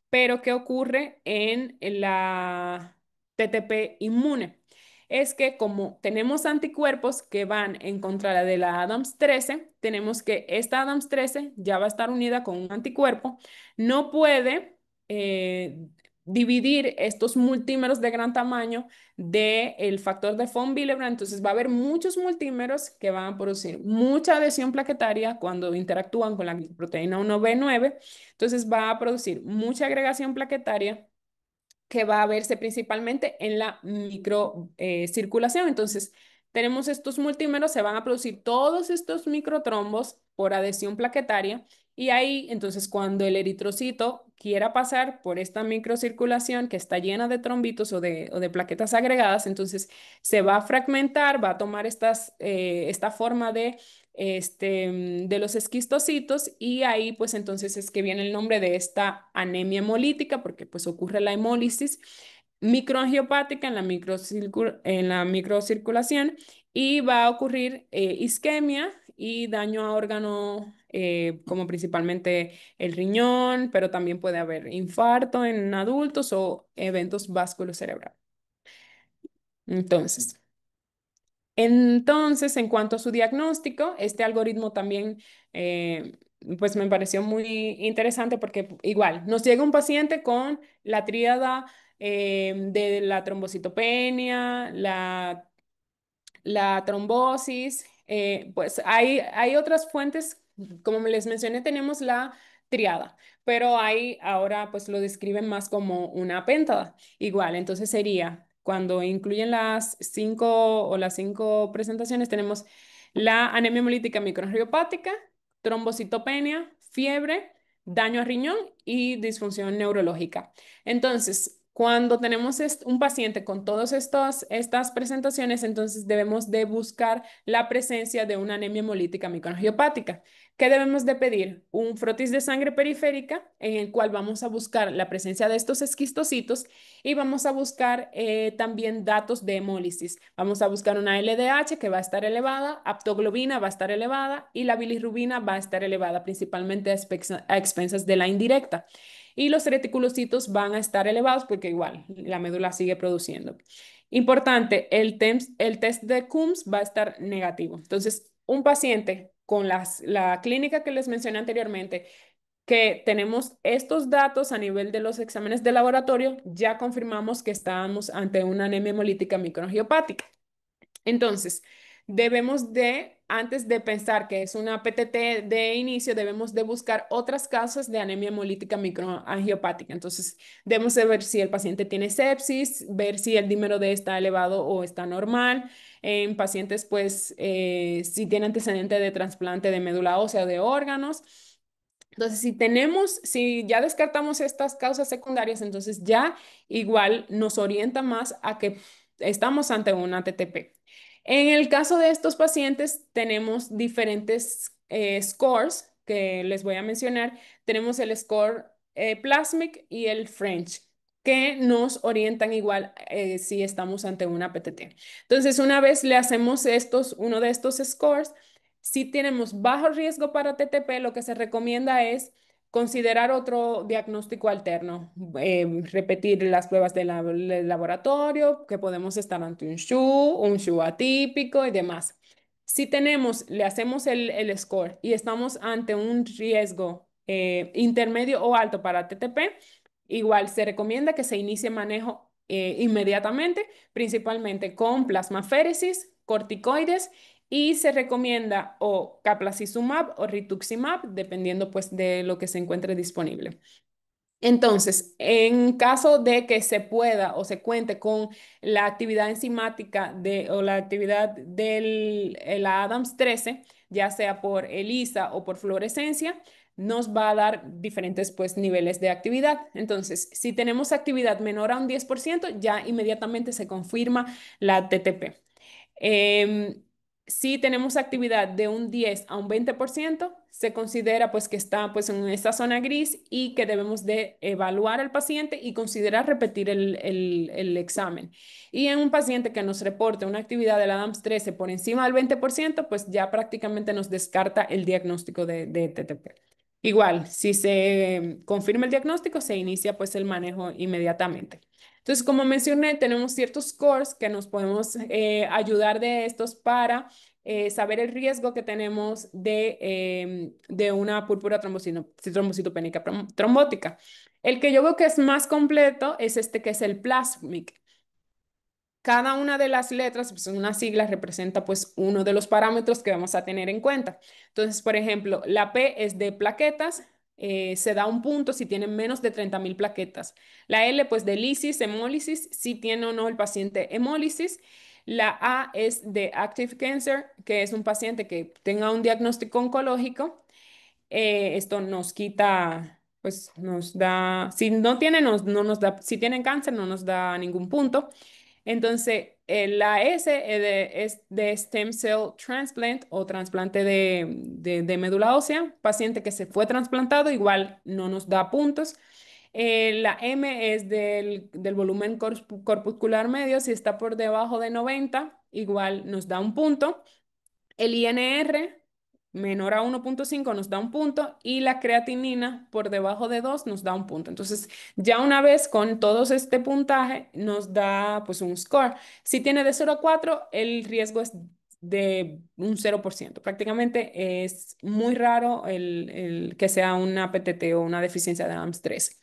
Pero, ¿qué ocurre en la TTP inmune? Es que como tenemos anticuerpos que van en contra de la Adams 13, tenemos que esta Adams 13 ya va a estar unida con un anticuerpo, no puede dividir estos multímeros de gran tamaño del factor de von Willebrand, entonces va a haber muchos multímeros que van a producir mucha adhesión plaquetaria cuando interactúan con la proteína 1B9, entonces va a producir mucha agregación plaquetaria que va a verse principalmente en la microcirculación. Entonces, tenemos estos multímeros, se van a producir todos estos microtrombos por adhesión plaquetaria y ahí, entonces, cuando el eritrocito quiera pasar por esta microcirculación que está llena de trombitos o de plaquetas agregadas, entonces se va a fragmentar, va a tomar esta forma de los esquistocitos y ahí pues entonces es que viene el nombre de esta anemia hemolítica porque pues ocurre la hemólisis microangiopática en la microcirculación y va a ocurrir isquemia y daño a órgano como principalmente el riñón, pero también puede haber infarto en adultos o eventos vasculocerebrales. Entonces, en cuanto a su diagnóstico, este algoritmo también pues me pareció muy interesante porque igual nos llega un paciente con la tríada de la trombocitopenia, la trombosis, pues hay otras fuentes, como me les mencioné, tenemos la triada, pero hay ahora pues lo describen más como una pentada. Igual, entonces sería cuando incluyen las cinco presentaciones, tenemos la anemia hemolítica microangiopática, trombocitopenia, fiebre, daño a riñón y disfunción neurológica. Entonces, cuando tenemos un paciente con todas estas presentaciones, entonces debemos de buscar la presencia de una anemia hemolítica microangiopática. ¿Qué debemos de pedir? Un frotis de sangre periférica en el cual vamos a buscar la presencia de estos esquistocitos y vamos a buscar también datos de hemólisis. Vamos a buscar una LDH que va a estar elevada, aptoglobina va a estar elevada y la bilirrubina va a estar elevada, principalmente a expensas de la indirecta y los reticulocitos van a estar elevados porque igual la médula sigue produciendo. Importante, el test de Coombs va a estar negativo. Entonces, un paciente con la clínica que les mencioné anteriormente, que tenemos estos datos a nivel de los exámenes de laboratorio, ya confirmamos que estamos ante una anemia hemolítica microangiopática. Entonces, antes de pensar que es una PTT de inicio, debemos de buscar otras causas de anemia hemolítica microangiopática. Entonces, debemos de ver si el paciente tiene sepsis, ver si el dímero D está elevado o está normal. En pacientes, pues, si tiene antecedente de trasplante de médula ósea o de órganos. Entonces, si ya descartamos estas causas secundarias, entonces ya igual nos orienta más a que estamos ante una TTP. En el caso de estos pacientes, tenemos diferentes scores que les voy a mencionar. Tenemos el score Plasmic y el French, que nos orientan igual si estamos ante una PTT. Entonces, una vez le hacemos uno de estos scores, si tenemos bajo riesgo para TTP, lo que se recomienda es considerar otro diagnóstico alterno, repetir las pruebas del laboratorio, que podemos estar ante un SHU atípico y demás. Si le hacemos el score y estamos ante un riesgo intermedio o alto para TTP, igual se recomienda que se inicie manejo inmediatamente, principalmente con plasmaféresis, corticoides y se recomienda o caplacizumab o rituximab, dependiendo pues de lo que se encuentre disponible. Entonces, en caso de que se pueda o se cuente con la actividad enzimática o la actividad de la Adams 13, ya sea por ELISA o por fluorescencia, nos va a dar diferentes pues, niveles de actividad. Entonces, si tenemos actividad menor a un 10%, ya inmediatamente se confirma la TTP. Em, si tenemos actividad de un 10 a un 20%, se considera pues que está pues en esta zona gris y que debemos de evaluar al paciente y considerar repetir el examen. Y en un paciente que nos reporte una actividad de la ADAMS 13 por encima del 20%, pues ya prácticamente nos descarta el diagnóstico de TTP. Igual, si se confirma el diagnóstico, se inicia pues el manejo inmediatamente. Entonces, como mencioné, tenemos ciertos scores que nos podemos ayudar de estos para saber el riesgo que tenemos de una púrpura trombocitopénica trombótica. El que yo veo que es más completo es este que es el Plasmic. Cada una de las letras, pues una sigla, representa pues uno de los parámetros que vamos a tener en cuenta. Entonces, por ejemplo, la P es de plaquetas, se da un punto si tienen menos de 30.000 plaquetas. La L, pues de lisis, hemólisis, si tiene o no el paciente hemólisis. La A es de active cancer, que es un paciente que tenga un diagnóstico oncológico. Esto nos quita, pues nos da, si no tiene, no nos da, si tienen cáncer, no nos da ningún punto. Entonces, la S es de stem cell transplant o trasplante de médula ósea, paciente que se fue trasplantado, igual no nos da puntos. La M es del volumen corpuscular medio, si está por debajo de 90, igual nos da un punto. El INR menor a 1,5 nos da un punto y la creatinina por debajo de 2 nos da un punto. Entonces, ya una vez con todos este puntaje nos da pues un score. Si tiene de 0 a 4, el riesgo es de un 0%. Prácticamente es muy raro el que sea una PTT o una deficiencia de ADAMS 13.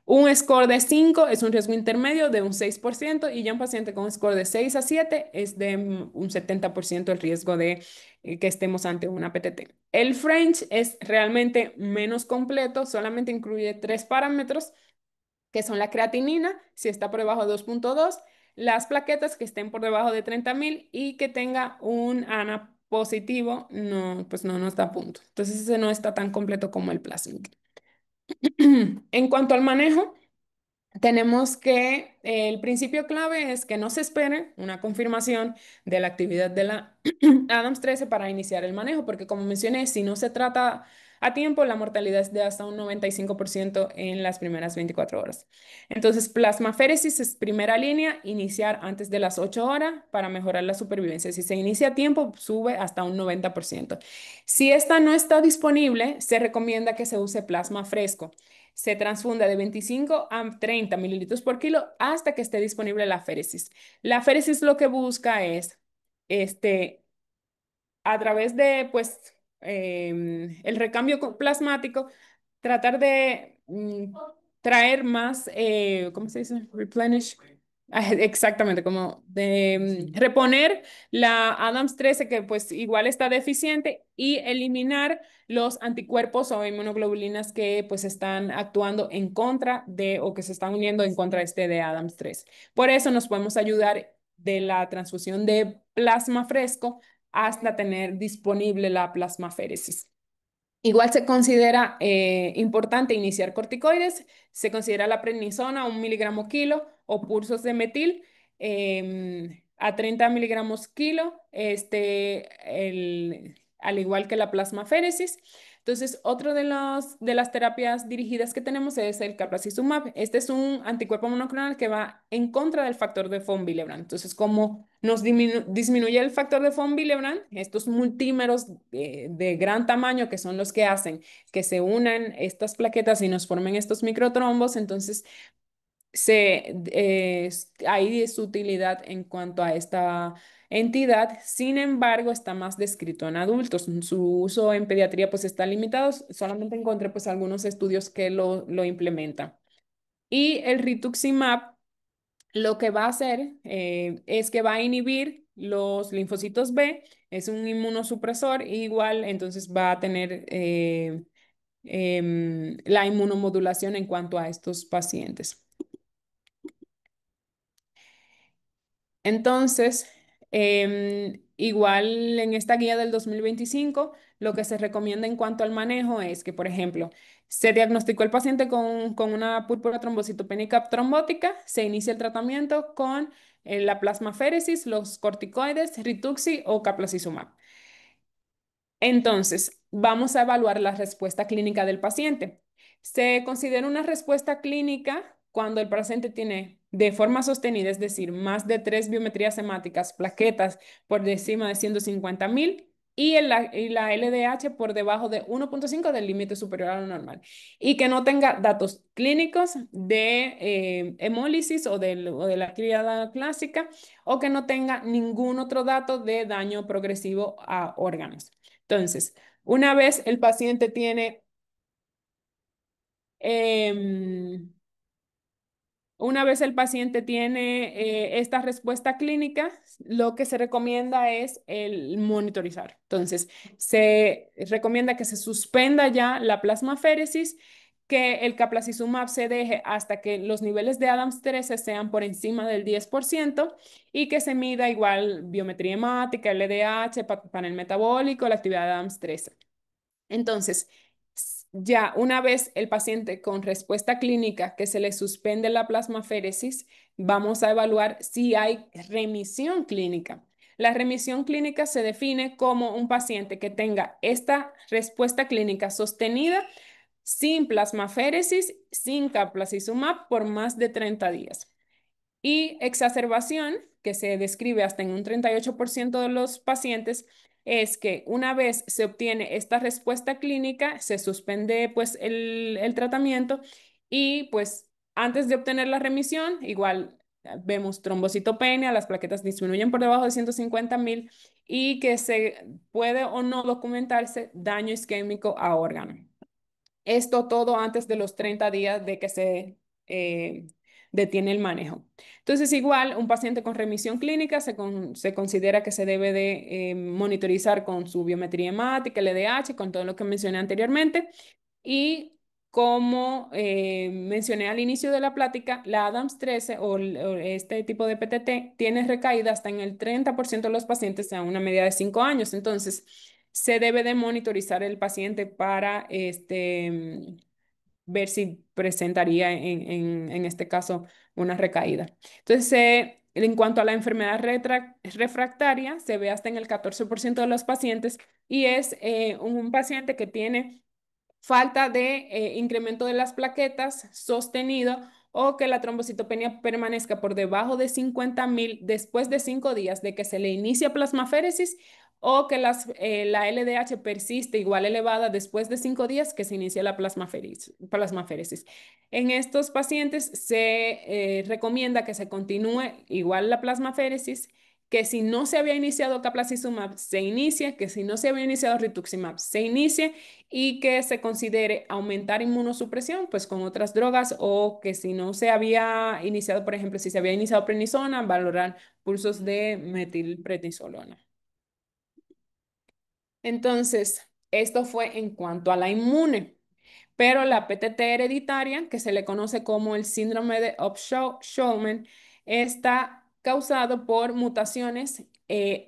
Un score de 5 es un riesgo intermedio de un 6% y ya un paciente con un score de 6 a 7 es de un 70% el riesgo de que estemos ante una PTT. El French es realmente menos completo, solamente incluye tres parámetros que son la creatinina, si está por debajo de 2.2, las plaquetas que estén por debajo de 30.000 y que tenga un ANA positivo, no, pues no está a punto. Entonces ese no está tan completo como el plasmid. En cuanto al manejo, tenemos que el principio clave es que no se espere una confirmación de la actividad de la ADAMS 13 para iniciar el manejo, porque como mencioné, si no se trata a tiempo, la mortalidad es de hasta un 95% en las primeras 24 horas. Entonces, plasmaféresis es primera línea, iniciar antes de las 8 horas para mejorar la supervivencia. Si se inicia a tiempo, sube hasta un 90%. Si esta no está disponible, se recomienda que se use plasma fresco. Se transfunda de 25 a 30 mililitros por kilo hasta que esté disponible la féresis. La féresis lo que busca es, este, a través de, pues, el recambio plasmático, tratar de traer más, ¿cómo se dice? Replenish. Exactamente, como de reponer la ADAMS 13 que pues igual está deficiente y eliminar los anticuerpos o inmunoglobulinas que pues están actuando en contra de o que se están uniendo en contra de ADAMS 13. Por eso nos podemos ayudar de la transfusión de plasma fresco hasta tener disponible la plasmaféresis. Igual se considera importante iniciar corticoides, se considera la prednisona 1 miligramo kilo o pulsos de metil a 30 miligramos kilo, al igual que la plasmaféresis. Entonces, otro de las terapias dirigidas que tenemos es el caplacizumab. Este es un anticuerpo monoclonal que va en contra del factor de von Willebrand. Entonces, como nos disminuye el factor de von Willebrand, estos multímeros de gran tamaño que son los que hacen que se unan estas plaquetas y nos formen estos microtrombos, entonces hay su utilidad en cuanto a esta entidad. Sin embargo, está más descrito en adultos. Su uso en pediatría pues está limitado. Solamente encontré pues algunos estudios que lo implementan. Y el rituximab lo que va a hacer es que va a inhibir los linfocitos B, es un inmunosupresor, igual entonces va a tener la inmunomodulación en cuanto a estos pacientes. Entonces, igual en esta guía del 2025, lo que se recomienda en cuanto al manejo es que, por ejemplo, se diagnosticó el paciente con una púrpura trombocitopénica trombótica, se inicia el tratamiento con la plasmaféresis, los corticoides, rituxi o caplacizumab. Entonces, vamos a evaluar la respuesta clínica del paciente. Se considera una respuesta clínica cuando el paciente tiene de forma sostenida, es decir, más de 3 biometrías hemáticas, plaquetas por encima de 150.000 y la LDH por debajo de 1.5 del límite superior a lo normal. Y que no tenga datos clínicos de hemólisis o de la actividad clásica o que no tenga ningún otro dato de daño progresivo a órganos. Entonces, una vez el paciente tiene, em, una vez el paciente tiene esta respuesta clínica, lo que se recomienda es el monitorizar. Entonces, se recomienda que se suspenda ya la plasmaféresis, que el caplacizumab se deje hasta que los niveles de ADAMS 13 sean por encima del 10% y que se mida igual biometría hemática, LDH, panel metabólico, la actividad de ADAMS 13. Entonces, ya una vez el paciente con respuesta clínica que se le suspende la plasmaféresis, vamos a evaluar si hay remisión clínica. La remisión clínica se define como un paciente que tenga esta respuesta clínica sostenida sin plasmaféresis, sin caplacizumab por más de 30 días. Y exacerbación, que se describe hasta en un 38% de los pacientes, es que una vez se obtiene esta respuesta clínica, se suspende pues el tratamiento y pues antes de obtener la remisión, igual vemos trombocitopenia, las plaquetas disminuyen por debajo de 150.000 y que se puede o no documentarse daño isquémico a órgano. Esto todo antes de los 30 días de que se eh, detiene el manejo. Entonces, igual, un paciente con remisión clínica se considera que se debe de monitorizar con su biometría hemática, el LDH, con todo lo que mencioné anteriormente. Y como mencioné al inicio de la plática, la Adams 13 o este tipo de PTT tiene recaída hasta en el 30% de los pacientes a una media de 5 años. Entonces, se debe de monitorizar el paciente para ver si presentaría en este caso una recaída. Entonces, en cuanto a la enfermedad refractaria, se ve hasta en el 14% de los pacientes y es un paciente que tiene falta de incremento de las plaquetas sostenido o que la trombocitopenia permanezca por debajo de 50.000 después de 5 días de que se le inicia plasmaféresis o que la LDH persiste igual elevada después de 5 días que se inicia la plasmaféresis. En estos pacientes se recomienda que se continúe igual la plasmaféresis, que si no se había iniciado caplacizumab, se inicie, que si no se había iniciado rituximab, se inicie y que se considere aumentar inmunosupresión, pues con otras drogas o que si no se había iniciado, por ejemplo, si se había iniciado prednisona, valorar pulsos de metilprednisolona. Entonces, esto fue en cuanto a la inmune. Pero la PTT hereditaria, que se le conoce como el síndrome de Upshaw-Schulman, está causado por mutaciones,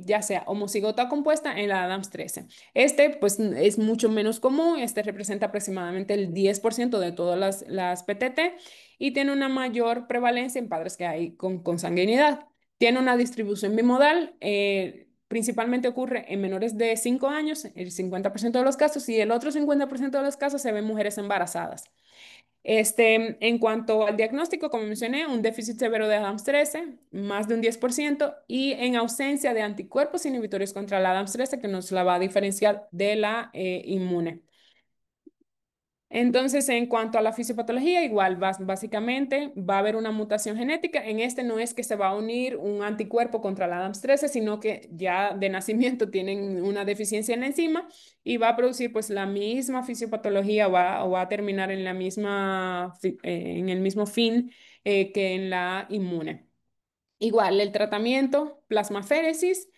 ya sea homocigota compuesta en la Adams 13. Este, pues, es mucho menos común. Este representa aproximadamente el 10% de todas las PTT y tiene una mayor prevalencia en padres que hay con consanguinidad. Tiene una distribución bimodal. Principalmente ocurre en menores de 5 años, el 50% de los casos, y el otro 50% de los casos se ven mujeres embarazadas. En cuanto al diagnóstico, como mencioné, un déficit severo de Adams 13, más de un 10%, y en ausencia de anticuerpos inhibitores contra la Adams 13, que nos la va a diferenciar de la inmune. Entonces, en cuanto a la fisiopatología, igual, básicamente va a haber una mutación genética. En este no es que se va a unir un anticuerpo contra la Adams 13, sino que ya de nacimiento tienen una deficiencia en la enzima y va a producir pues la misma fisiopatología o va a terminar en la misma, en el mismo fin que en la inmune. Igual, el tratamiento, plasmaféresis,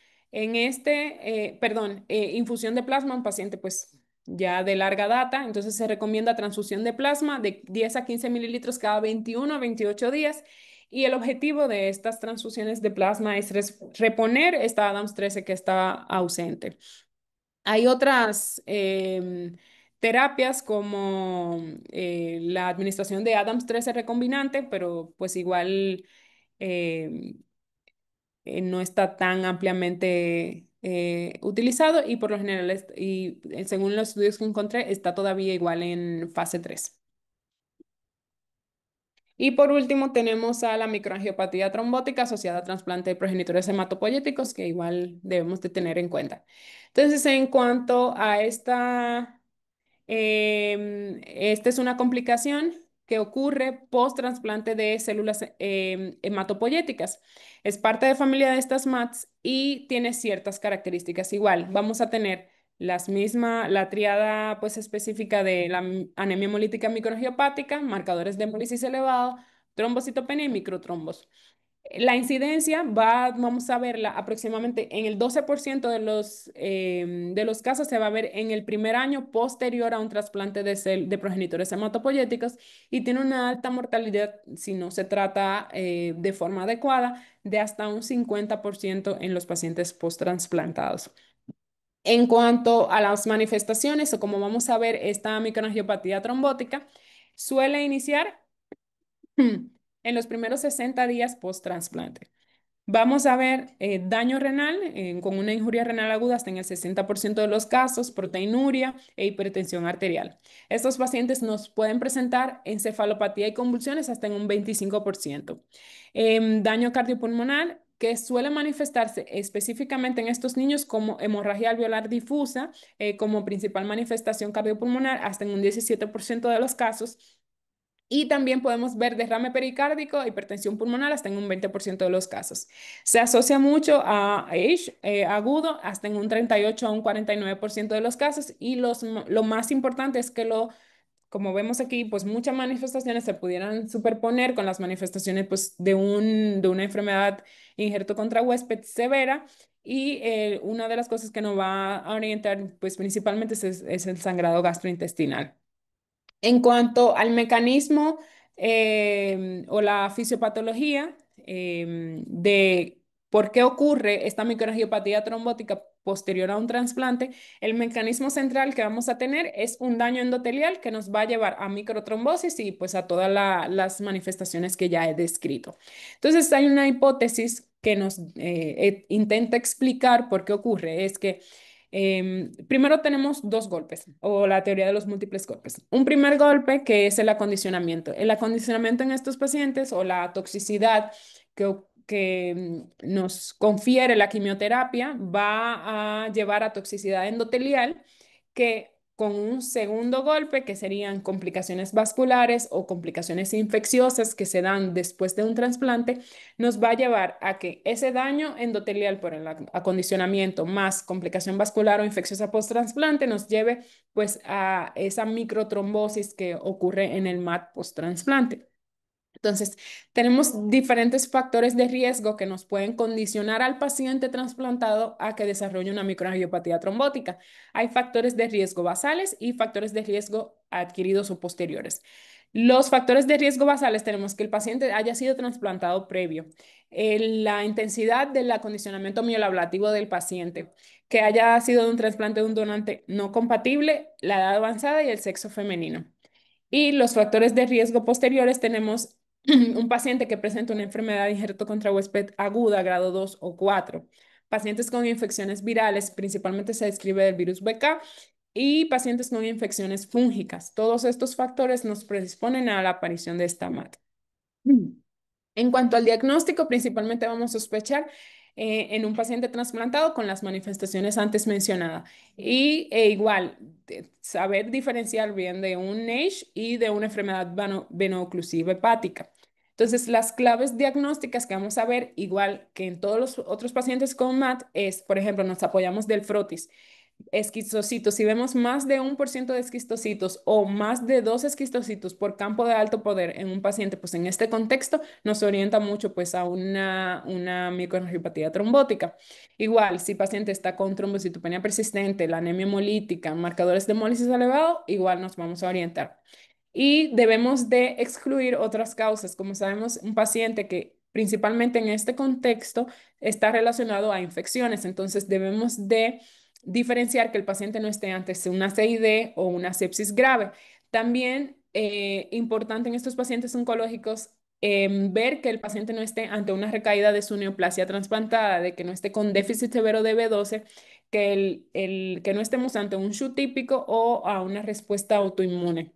infusión de plasma, un paciente pues ya de larga data, entonces se recomienda transfusión de plasma de 10 a 15 mililitros cada 21 a 28 días y el objetivo de estas transfusiones de plasma es reponer esta Adams 13 que está ausente. Hay otras terapias como la administración de Adams 13 recombinante, pero pues igual eh, no está tan ampliamente utilizado y por lo general, según los estudios que encontré, está todavía igual en fase 3. Y por último tenemos a la microangiopatía trombótica asociada a trasplante de progenitores hematopoyéticos, que igual debemos de tener en cuenta. Entonces, en cuanto a esta es una complicación que ocurre post-trasplante de células hematopoyéticas. Es parte de familia de estas MATs y tiene ciertas características. Igual, vamos a tener la triada pues específica de la anemia hemolítica microangiopática, marcadores de hemólisis elevado, trombocitopenia y microtrombos. La incidencia vamos a verla aproximadamente en el 12% de los casos se va a ver en el primer año posterior a un trasplante de progenitores hematopoyéticos y tiene una alta mortalidad si no se trata de forma adecuada de hasta un 50% en los pacientes posttransplantados. En cuanto a las manifestaciones o como vamos a ver esta microangiopatía trombótica, suele iniciar en los primeros 60 días post-trasplante. Vamos a ver daño renal con una injuria renal aguda hasta en el 60% de los casos, proteinuria e hipertensión arterial. Estos pacientes nos pueden presentar encefalopatía y convulsiones hasta en un 25%. Daño cardiopulmonar que suele manifestarse específicamente en estos niños como hemorragia alveolar difusa, como principal manifestación cardiopulmonar hasta en un 17% de los casos Y también podemos ver derrame pericárdico, hipertensión pulmonar hasta en un 20% de los casos. Se asocia mucho a H agudo hasta en un 38 a un 49% de los casos. Y lo más importante es que como vemos aquí, pues muchas manifestaciones se pudieran superponer con las manifestaciones pues, de una enfermedad injerto contra huésped severa. Y una de las cosas que nos va a orientar pues principalmente es el sangrado gastrointestinal. En cuanto al mecanismo o la fisiopatología de por qué ocurre esta microangiopatía trombótica posterior a un trasplante, el mecanismo central que vamos a tener es un daño endotelial que nos va a llevar a microtrombosis y pues a todas las manifestaciones que ya he descrito. Entonces hay una hipótesis que nos intenta explicar por qué ocurre, es que primero tenemos dos golpes o la teoría de los múltiples golpes. Un primer golpe que es el acondicionamiento. El acondicionamiento en estos pacientes o la toxicidad que nos confiere la quimioterapia va a llevar a toxicidad endotelial que con un segundo golpe, que serían complicaciones vasculares o complicaciones infecciosas que se dan después de un trasplante, nos va a llevar a que ese daño endotelial por el acondicionamiento más complicación vascular o infecciosa post-trasplante nos lleve pues a esa microtrombosis que ocurre en el MAT post-trasplante. Entonces, tenemos diferentes factores de riesgo que nos pueden condicionar al paciente trasplantado a que desarrolle una microangiopatía trombótica. Hay factores de riesgo basales y factores de riesgo adquiridos o posteriores. Los factores de riesgo basales tenemos que el paciente haya sido trasplantado previo, la intensidad del acondicionamiento mieloablativo del paciente, que haya sido de un trasplante de un donante no compatible, la edad avanzada y el sexo femenino. Y los factores de riesgo posteriores tenemos un paciente que presenta una enfermedad de injerto contra huésped aguda, grado 2 o 4. Pacientes con infecciones virales, principalmente se describe del virus BK, y pacientes con infecciones fúngicas. Todos estos factores nos predisponen a la aparición de esta MAT. En cuanto al diagnóstico, principalmente vamos a sospechar en un paciente trasplantado con las manifestaciones antes mencionadas. Y igual, saber diferenciar bien de un NASH y de una enfermedad veno-oclusiva hepática. Entonces, las claves diagnósticas que vamos a ver, igual que en todos los otros pacientes con MAT, es, por ejemplo, nos apoyamos del frotis. Esquistocitos, si vemos más de 1% de esquistocitos o más de 2 esquistocitos por campo de alto poder en un paciente, pues en este contexto nos orienta mucho pues a una microangiopatía trombótica. Igual, si el paciente está con trombocitopenia persistente, la anemia hemolítica, marcadores de hemólisis elevado, igual nos vamos a orientar. Y debemos de excluir otras causas. Como sabemos, un paciente que principalmente en este contexto está relacionado a infecciones, entonces debemos de diferenciar que el paciente no esté ante una CID o una sepsis grave. También importante en estos pacientes oncológicos ver que el paciente no esté ante una recaída de su neoplasia trasplantada, de que no esté con déficit severo de B12, que no estemos ante un SHU típico o a una respuesta autoinmune.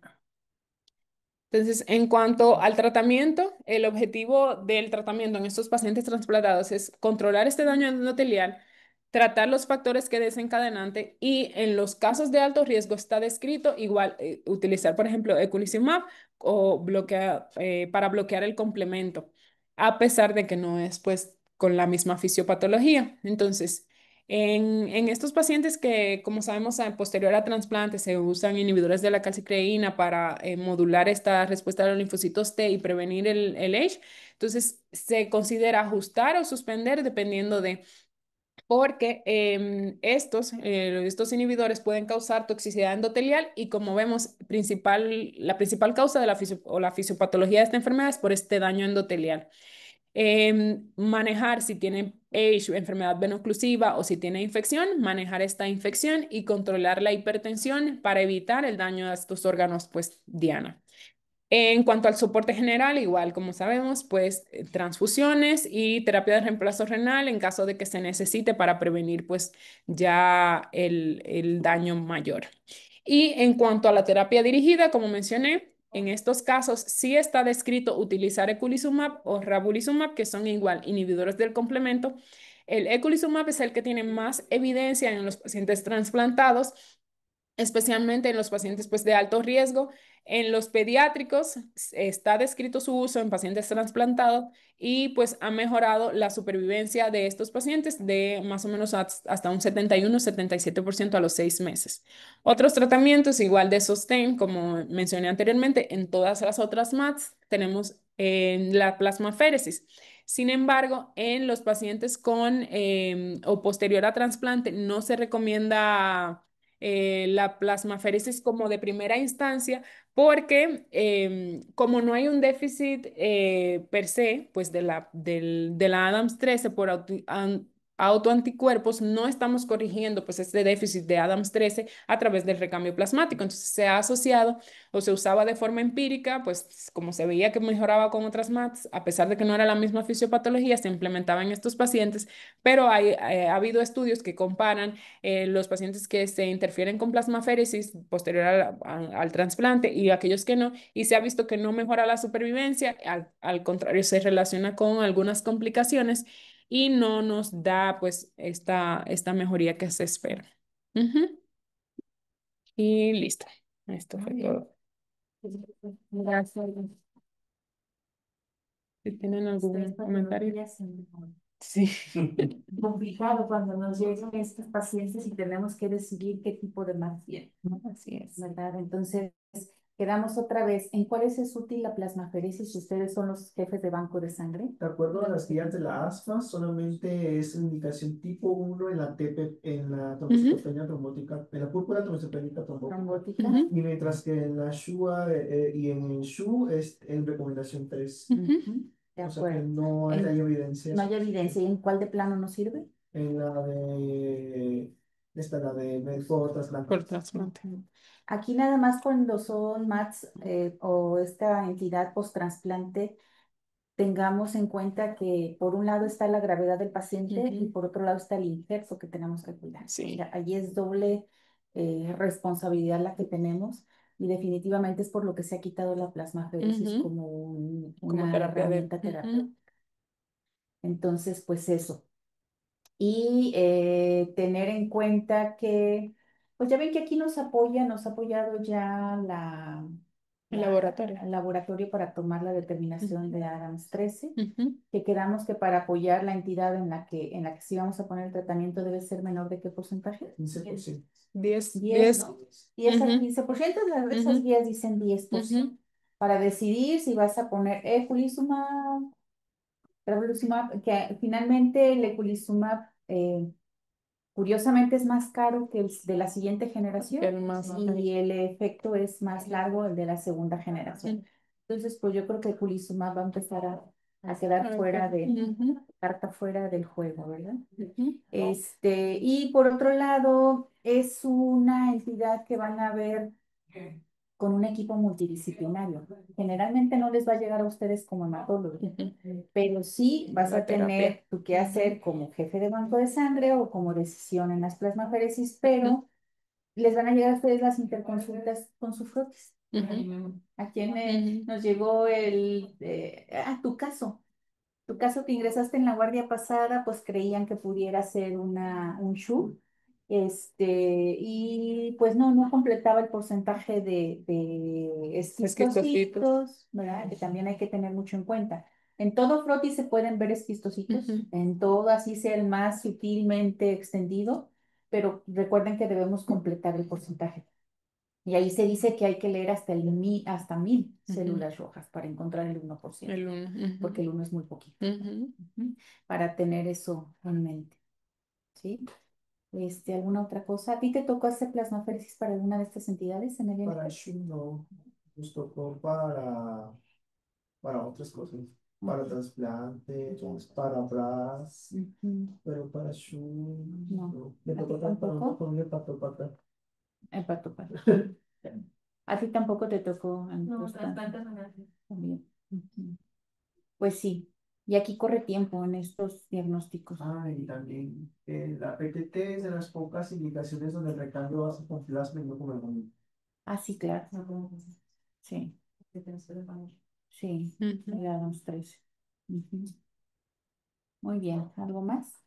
Entonces, en cuanto al tratamiento, el objetivo del tratamiento en estos pacientes trasplantados es controlar este daño endotelial, tratar los factores que desencadenante y en los casos de alto riesgo está descrito igual utilizar, por ejemplo, eculizumab o para bloquear el complemento, a pesar de que no es pues con la misma fisiopatología. Entonces, en estos pacientes que, como sabemos, posterior a trasplante se usan inhibidores de la calcicreína para modular esta respuesta de los linfocitos T y prevenir el H, entonces se considera ajustar o suspender dependiendo de, porque estos inhibidores pueden causar toxicidad endotelial y como vemos, la principal causa de la fisiopatología de esta enfermedad es por este daño endotelial. Manejar si tiene H, enfermedad venoclusiva o si tiene infección, manejar esta infección y controlar la hipertensión para evitar el daño a estos órganos, pues, diana. En cuanto al soporte general, igual como sabemos, pues transfusiones y terapia de reemplazo renal en caso de que se necesite para prevenir pues ya el daño mayor. Y en cuanto a la terapia dirigida, como mencioné, en estos casos sí está descrito utilizar eculizumab o ravulizumab, que son igual inhibidores del complemento. El eculizumab es el que tiene más evidencia en los pacientes trasplantados. especialmente en los pacientes pues, de alto riesgo. En los pediátricos está descrito su uso en pacientes trasplantados y pues ha mejorado la supervivencia de estos pacientes de más o menos hasta un 71-77% a los 6 meses. Otros tratamientos igual de sostén, como mencioné anteriormente, en todas las otras MATs tenemos en la plasmaféresis. Sin embargo, en los pacientes con o posterior a trasplante no se recomienda la plasmaféresis como de primera instancia, porque como no hay un déficit per se, pues de la Adams 13 por autoanticuerpos, no estamos corrigiendo pues este déficit de Adams 13 a través del recambio plasmático. Entonces se ha asociado o se usaba de forma empírica, pues como se veía que mejoraba con otras MATs, a pesar de que no era la misma fisiopatología, se implementaba en estos pacientes, pero ha habido estudios que comparan los pacientes que se interfieren con plasmaféresis posterior al trasplante y aquellos que no, y se ha visto que no mejora la supervivencia, al contrario, se relaciona con algunas complicaciones y no nos da pues esta mejoría que se espera. Ujú. Y listo. Esto fue todo. Gracias. Si tienen algún Ustedes comentario. patologías en- Sí. complicado cuando nos llegan estos pacientes y tenemos que decidir qué tipo de más bien, Así es. ¿verdad? Entonces, quedamos otra vez en cuál es útil la plasmaféresis si ustedes son los jefes de banco de sangre. De acuerdo a las guías de la ASFA, solamente es indicación tipo 1 en la TP, en la trombocitopenia trombótica, en la púrpura trombocitopénica trombótica. Trombótica. Ujú. Y mientras que en la SHUA y en el SHU es en recomendación 3. Ujú. De O sea que acuerdo. no hay En- evidencias. no hay evidencia. ¿Y en cuál de plano nos sirve? En la de, esta, la de Medford, Por trasplante. Aquí nada más cuando son MATS o esta entidad post-trasplante, tengamos en cuenta que por un lado está la gravedad del paciente y Ujú. por otro lado está el injerto que tenemos que cuidar. Sí. O sea, allí es doble responsabilidad la que tenemos y definitivamente es por lo que se ha quitado la plasmaféresis Ujú. como Como una terapia de... herramienta terapéutica. Ujú. Entonces, pues eso. Y tener en cuenta que, pues ya ven que aquí nos ha apoyado ya El laboratorio. el laboratorio para tomar la determinación de Adams 13, Ujú. que quedamos que para apoyar la entidad en la que sí vamos a poner el tratamiento debe ser menor de qué porcentaje? 15%. 10, 10, 10. ¿no? 10 al Ujú. 15%, esas Ujú. guías dicen 10%. Ujú. Para decidir si vas a poner eculizumab, trabeluzumab, que finalmente el eculizumab curiosamente es más caro que el de la siguiente generación El más... y el efecto es más largo el de la segunda generación. Ujú. Entonces, pues yo creo que eculizumab va a empezar a quedar fuera Ujú. carta fuera del juego, ¿verdad? Ujú. Y por otro lado, es una entidad que van a ver con un equipo multidisciplinario. Generalmente no les va a llegar a ustedes como hematólogos, Ujú. pero sí vas La a terapia. tener tú que hacer como jefe de banco de sangre o como decisión en las plasmaféresis, pero les van a llegar a ustedes las interconsultas con su frotis. Ujú. ¿A quién Ujú. nos llegó tu caso? Tu caso que ingresaste en la guardia pasada, pues creían que pudiera ser un SHU, y pues no completaba el porcentaje de Esquistocitos. esquistocitos, ¿verdad? Que también hay que tener mucho en cuenta. En todo frotis se pueden ver esquistocitos, Ujú. en todo así sea el más sutilmente extendido, pero recuerden que debemos completar el porcentaje. Y ahí se dice que hay que leer hasta 1000 Ujú. células rojas para encontrar el 1%, El uno. porque Ujú. el 1 es muy poquito. Ujú. Ujú. Para tener eso en mente, ¿sí? ¿Alguna otra cosa? ¿A ti te tocó hacer plasmaféresis para alguna de estas entidades en el Para INPE? SHU no, nos tocó para otras cosas. Para trasplante, para BRAS, Ujú. pero para SHU No. no. Me ¿A ti tocó tampoco? con un hepatopata. Hepatopata. ¿A ti tampoco te tocó? No, Trasplante? trasplante no me hace. También. Ujú. Pues sí. Y aquí corre tiempo en estos diagnósticos. Ah, y también la PTT es de las pocas indicaciones donde el recambio va con plasma y no con hemoglobina. Ah, sí, claro. No puedo hacer. Sí, Que te lo suelo poner. sí. Ujú. Ya los 13. Ujú. Muy bien. ¿Algo más?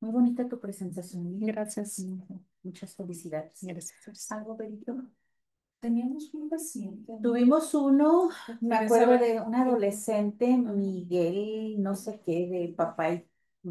Muy bonita tu presentación. Gracias. Muchas felicidades. Gracias. ¿Algo, Berito? Teníamos un paciente. Tuvimos uno, me Pero acuerdo sabe- de un adolescente, Miguel, no sé qué, de papá y